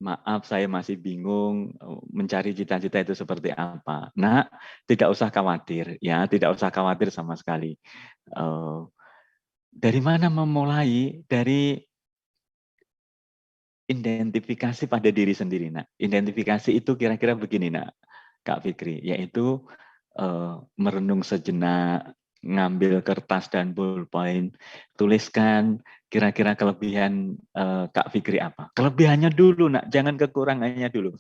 Speaker 4: maaf saya masih bingung mencari cita-cita itu seperti apa. Nah, tidak usah khawatir ya, tidak usah khawatir sama sekali. Dari mana memulai? Dari identifikasi pada diri sendiri, Nak. Identifikasi itu kira-kira begini, Nak, Kak Fikri, yaitu merenung sejenak, ngambil kertas dan ballpoint, tuliskan kira-kira kelebihan Kak Fikri apa. Kelebihannya dulu, Nak, jangan kekurangannya dulu.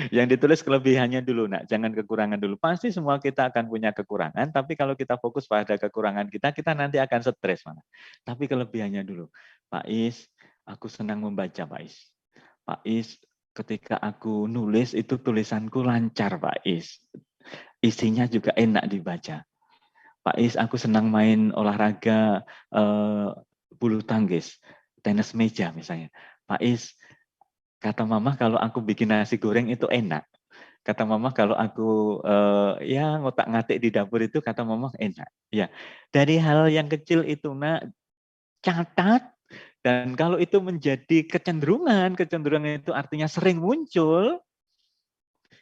Speaker 4: Yang ditulis kelebihannya dulu, Nak, jangan kekurangan dulu. Pasti semua kita akan punya kekurangan, tapi kalau kita fokus pada kekurangan kita nanti akan stres, mana. Tapi kelebihannya dulu. Pak Is, aku senang membaca, Pak Is. Pak Is, ketika aku nulis itu tulisanku lancar, Pak Is. Isinya juga enak dibaca. Pak Is, aku senang main olahraga bulu tangkis, tenis meja misalnya. Pak Is, kata Mama kalau aku bikin nasi goreng itu enak. Kata Mama kalau aku ya ngotak-ngatik di dapur itu kata Mama enak. Ya, dari hal yang kecil itu nak catat, dan kalau itu menjadi kecenderungan itu artinya sering muncul,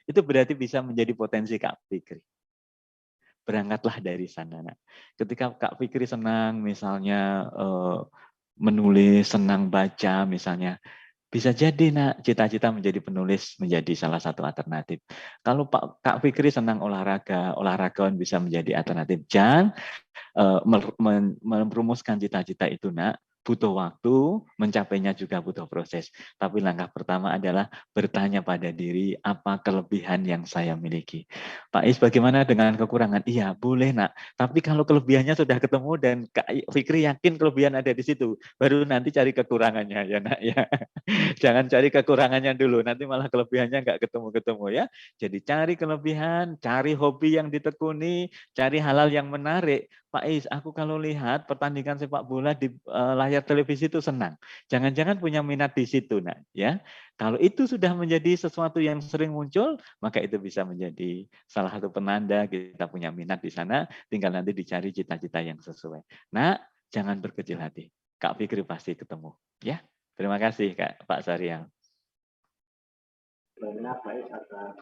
Speaker 4: itu berarti bisa menjadi potensi Kak Fikri. Berangkatlah dari sana. Nah, ketika Kak Fikri senang misalnya menulis, senang baca misalnya, bisa jadi nak cita-cita menjadi penulis menjadi salah satu alternatif. Kalau Kak Fikri senang olahraga, olahragawan bisa menjadi alternatif. Jangan merumuskan cita-cita itu nak, butuh waktu, mencapainya juga butuh proses. Tapi langkah pertama adalah bertanya pada diri, apa kelebihan yang saya miliki. Pak Is, bagaimana dengan kekurangan? Iya, boleh nak. Tapi kalau kelebihannya sudah ketemu dan Kak Fikri yakin kelebihan ada di situ, baru nanti cari kekurangannya ya nak ya. Jangan cari kekurangannya dulu, nanti malah kelebihannya nggak ketemu-ketemu ya. Jadi cari kelebihan, cari hobi yang ditekuni, cari hal-hal yang menarik. Pak Is, aku kalau lihat pertandingan sepak bola di layar televisi itu senang. Jangan-jangan punya minat di situ, nak. Ya, kalau itu sudah menjadi sesuatu yang sering muncul, maka itu bisa menjadi salah satu penanda kita punya minat di sana. Tinggal nanti dicari cita-cita yang sesuai. Nah, jangan berkecil hati. Kak Fikri pasti ketemu. Ya, terima kasih Kak Pak Saryal.
Speaker 5: Banyak baik atas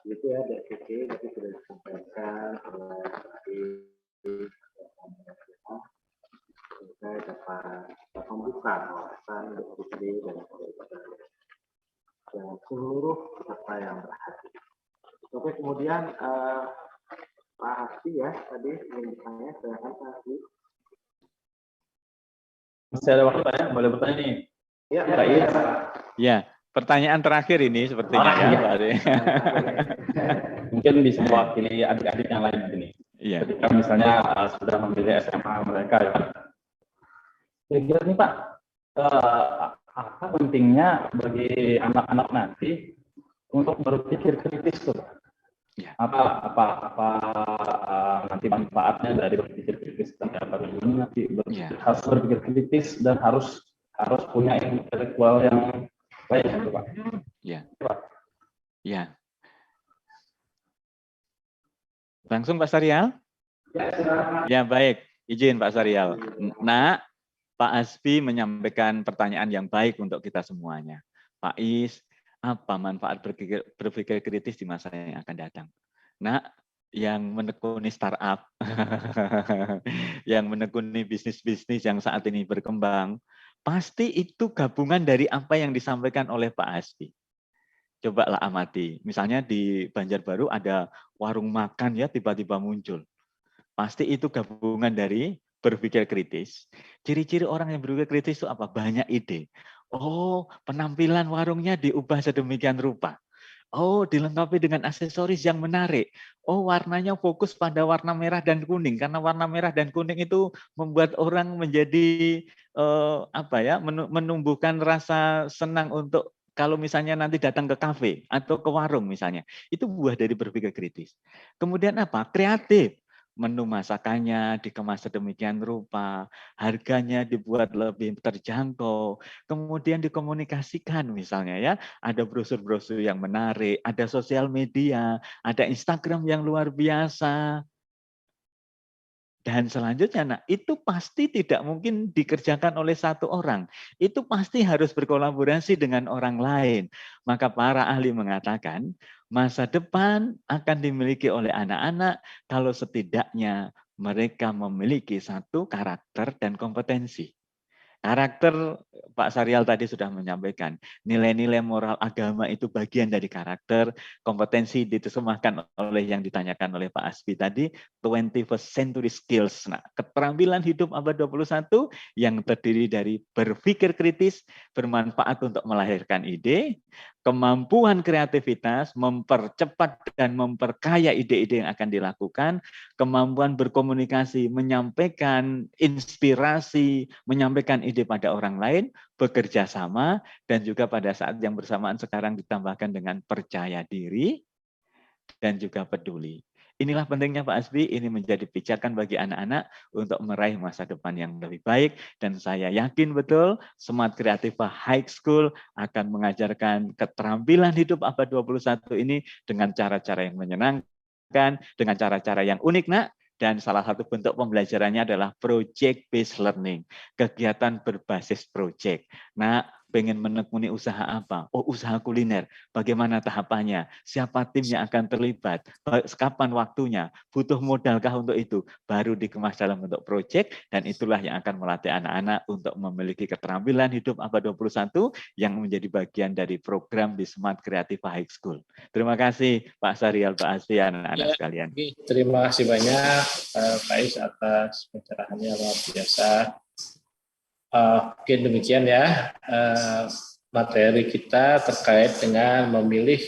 Speaker 5: itu ya dari sisi tadi sudah disampaikan saya dapat membuka wawasan untuk diri dan seluruh peserta yang berhadir. Oke, kemudian Pak Hasbi ya tadi ingin bertanya, silakan Pak Hasbi.
Speaker 1: Masih ada waktu Pak ya? Boleh bertanya nih?
Speaker 5: Ya,
Speaker 1: Pak Is.
Speaker 4: Ya, pertanyaan terakhir ini sepertinya ya, Pak Ari.
Speaker 1: Mungkin bisa mewakili adik-adik yang lain di sini.
Speaker 4: Iya.
Speaker 1: Ketika misalnya sudah memilih SMA mereka ya. Kira-kira nih Pak, apa pentingnya bagi anak-anak nanti untuk berpikir kritis tuh?
Speaker 4: Ya.
Speaker 1: Apa nanti manfaatnya dari berpikir kritis dan apa nanti harus berpikir kritis dan harus punya intelektual yang baik gitu Pak.
Speaker 4: Ya. Ya. Langsung Pak Saryal? Ya, baik. Izin Pak Saryal. Nah, Pak Hasbi menyampaikan pertanyaan yang baik untuk kita semuanya. Pak Is, apa manfaat berpikir kritis di masa yang akan datang? Nah, yang menekuni startup, yang menekuni bisnis-bisnis yang saat ini berkembang, pasti itu gabungan dari apa yang disampaikan oleh Pak Hasbi. Cobalah amati. Misalnya di Banjarbaru ada warung makan ya tiba-tiba muncul. Pasti itu gabungan dari berpikir kritis. Ciri-ciri orang yang berpikir kritis itu apa? Banyak ide. Oh, penampilan warungnya diubah sedemikian rupa. Oh, dilengkapi dengan aksesoris yang menarik. Oh, warnanya fokus pada warna merah dan kuning karena warna merah dan kuning itu membuat orang menjadi menumbuhkan rasa senang untuk kalau misalnya nanti datang ke kafe atau ke warung misalnya. Itu buah dari berpikir kritis. Kemudian apa? Kreatif. Menu masakannya dikemas sedemikian rupa, harganya dibuat lebih terjangkau, kemudian dikomunikasikan misalnya ya, ada brosur-brosur yang menarik, ada sosial media, ada Instagram yang luar biasa. Dan selanjutnya, nah itu pasti tidak mungkin dikerjakan oleh satu orang. Itu pasti harus berkolaborasi dengan orang lain. Maka para ahli mengatakan, masa depan akan dimiliki oleh anak-anak kalau setidaknya mereka memiliki satu karakter dan kompetensi. Karakter, Pak Saryal tadi sudah menyampaikan, nilai-nilai moral agama itu bagian dari karakter, kompetensi diterjemahkan oleh yang ditanyakan oleh Pak Hasbi tadi, 21st century skills. Nah, keterampilan hidup abad 21 yang terdiri dari berpikir kritis, bermanfaat untuk melahirkan ide, kemampuan kreativitas, mempercepat dan memperkaya ide-ide yang akan dilakukan, kemampuan berkomunikasi, menyampaikan inspirasi, menyampaikan ide pada orang lain, bekerja sama, dan juga pada saat yang bersamaan sekarang ditambahkan dengan percaya diri dan juga peduli. Inilah pentingnya Pak Hasbi, ini menjadi pijakan bagi anak-anak untuk meraih masa depan yang lebih baik, dan saya yakin betul Smart Creativa High School akan mengajarkan keterampilan hidup abad 21 ini dengan cara-cara yang menyenangkan, dengan cara-cara yang unik, Nak. Dan salah satu bentuk pembelajarannya adalah project based learning, kegiatan berbasis project. Nah, pengen menekuni usaha apa? Oh, usaha kuliner. Bagaimana tahapannya? Siapa tim yang akan terlibat? Kapan waktunya? Butuh modalkah untuk itu? Baru dikemas dalam bentuk project, dan itulah yang akan melatih anak-anak untuk memiliki keterampilan hidup abad 21 yang menjadi bagian dari program di Smart Creativa High School. Terima kasih Pak Syarial, Pak Hasbi, anak-anak sekalian.
Speaker 8: Terima kasih banyak Pak Is atas pencerahannya, luar biasa. Mungkin demikian ya materi kita terkait dengan memilih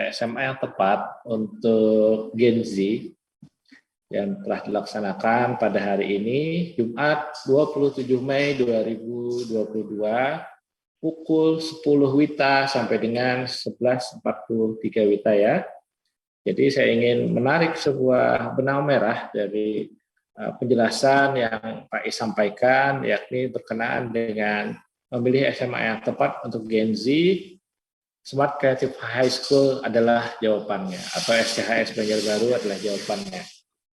Speaker 8: SMA yang tepat untuk Gen Z yang telah dilaksanakan pada hari ini, Jumat 27 Mei 2022, pukul 10 WITA sampai dengan 11.43 WITA ya. Jadi saya ingin menarik sebuah benang merah dari penjelasan yang Pak Is sampaikan, yakni berkenaan dengan memilih SMA yang tepat untuk Gen Z. Smart Creative High School adalah jawabannya, atau SCHS Banjarbaru adalah jawabannya.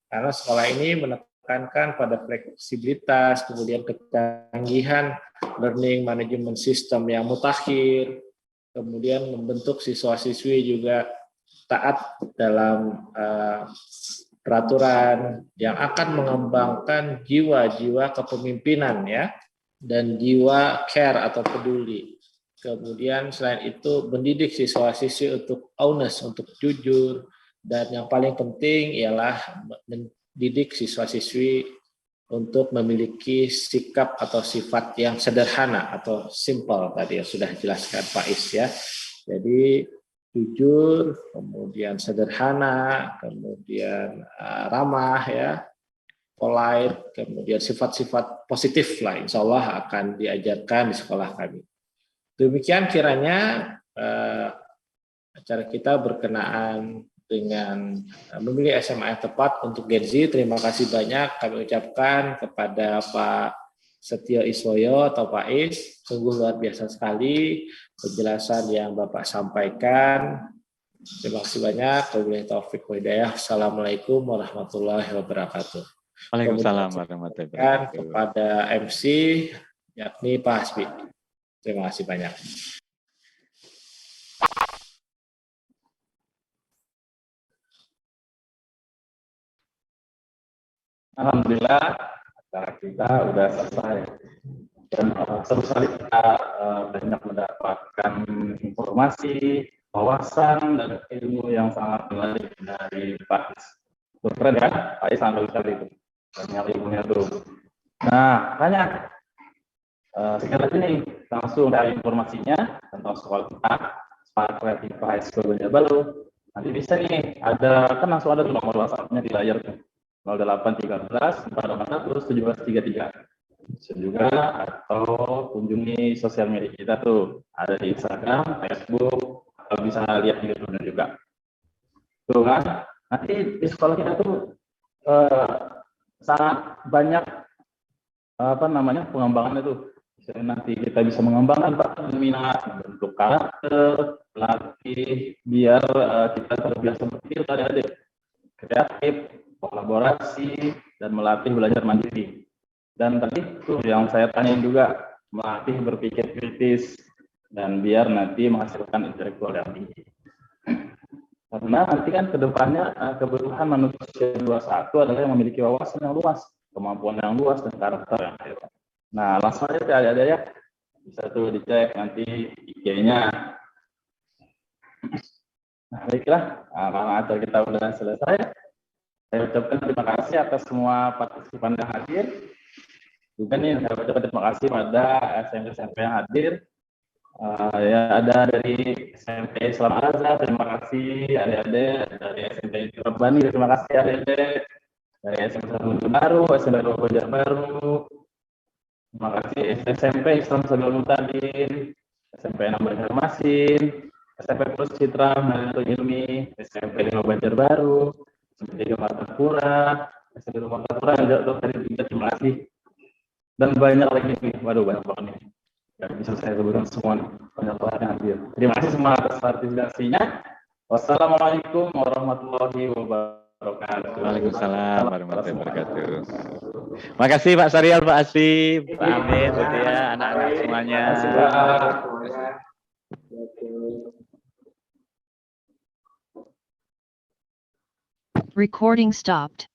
Speaker 8: Karena sekolah ini menekankan pada fleksibilitas, kemudian kecanggihan learning management system yang mutakhir, kemudian membentuk siswa-siswi juga taat dalam peraturan yang akan mengembangkan jiwa-jiwa kepemimpinan ya, dan jiwa care atau peduli. Kemudian selain itu mendidik siswa-siswi untuk honest, untuk jujur, dan yang paling penting ialah mendidik siswa-siswi untuk memiliki sikap atau sifat yang sederhana atau simple, tadi yang sudah dijelaskan Pak Is ya. Jadi jujur, kemudian sederhana, kemudian ramah ya, polite, kemudian sifat-sifat positif lah, insya Allah akan diajarkan di sekolah kami. Demikian kiranya acara kita berkenaan dengan memilih SMA yang tepat untuk Gen Z. Terima kasih banyak kami ucapkan kepada Pak Setio Iswoyo atau Pak Is, sungguh luar biasa sekali penjelasan yang Bapak sampaikan. Terima kasih banyak. Wabillahi taufiq wal hidayah. Assalamualaikum warahmatullahi wabarakatuh.
Speaker 4: Waalaikumsalam warahmatullahi wabarakatuh.
Speaker 8: Kepada MC, yakni Pak Hasbi. Terima kasih banyak.
Speaker 1: Alhamdulillah, acara kita sudah selesai. Dan seru sekali kita banyak mendapatkan informasi, wawasan, dan ilmu yang sangat menarik dari Pak Is. Keren ya, Pak Is sambil sekali itu. Banyak ilmunya tuh. Nah, banyak. Sekarang ini langsung dari informasinya tentang sekolah kita, Smart Creative High School Banjarbaru. Nanti bisa nih, kan langsung ada nomor WhatsApp-nya di layar tuh. 0813 441 1733. Bisa juga atau kunjungi sosial media kita tuh, ada di Instagram, Facebook, atau bisa lihat di YouTube juga. Tuh kan, nanti di sekolah kita tuh sangat banyak pengembangan itu. Nanti kita bisa mengembangkan minat, membentuk karakter, latih biar kita terbiasa berpikir tadi kreatif, kolaborasi, dan melatih belajar mandiri. Dan tadi itu yang saya tanyain juga, melatih berpikir kritis, dan biar nanti menghasilkan intelektual yang tinggi. Karena nanti kan kedepannya kebutuhan manusia 21 adalah yang memiliki wawasan yang luas, kemampuan yang luas, dan karakter yang hebat. Nah, langsung aja ada ya, bisa tuh dicek nanti IG-nya. Nah, baiklah, karena acara kita sudah selesai. Saya ucapkan terima kasih atas semua partisipan yang hadir. Juga nih, saya ucapkan terima kasih pada SMP-SMP yang hadir. Ya ada dari SMP Islam Al-Azhar, terima kasih adik-adik. Dari SMP Rabbani, terima kasih adik-adik. Dari SMP Banjar Baru, SMP Banjar Baru, terima kasih. SMP Islam Sebelum Mutadin, SMP 6 Banjarmasin, SMP Plus Citra Menantu Ilmi, SMP 5 Banjar Baru, SMP 3 Martapura, SMP 2 Martapura, terima kasih. Dan banyak lagi nih, waduh banyak banget nih. Gak bisa saya sebutkan semua, banyak banget yang hadir. Terima kasih semua atas partisipasinya. Wassalamualaikum warahmatullahi wabarakatuh.
Speaker 4: Waalaikumsalam warahmatullahi wabarakatuh. Makasih Pak Syarial, Pak Asfi, Pak Amin, Bu Tia, anak-anak semuanya.
Speaker 9: Recording stopped.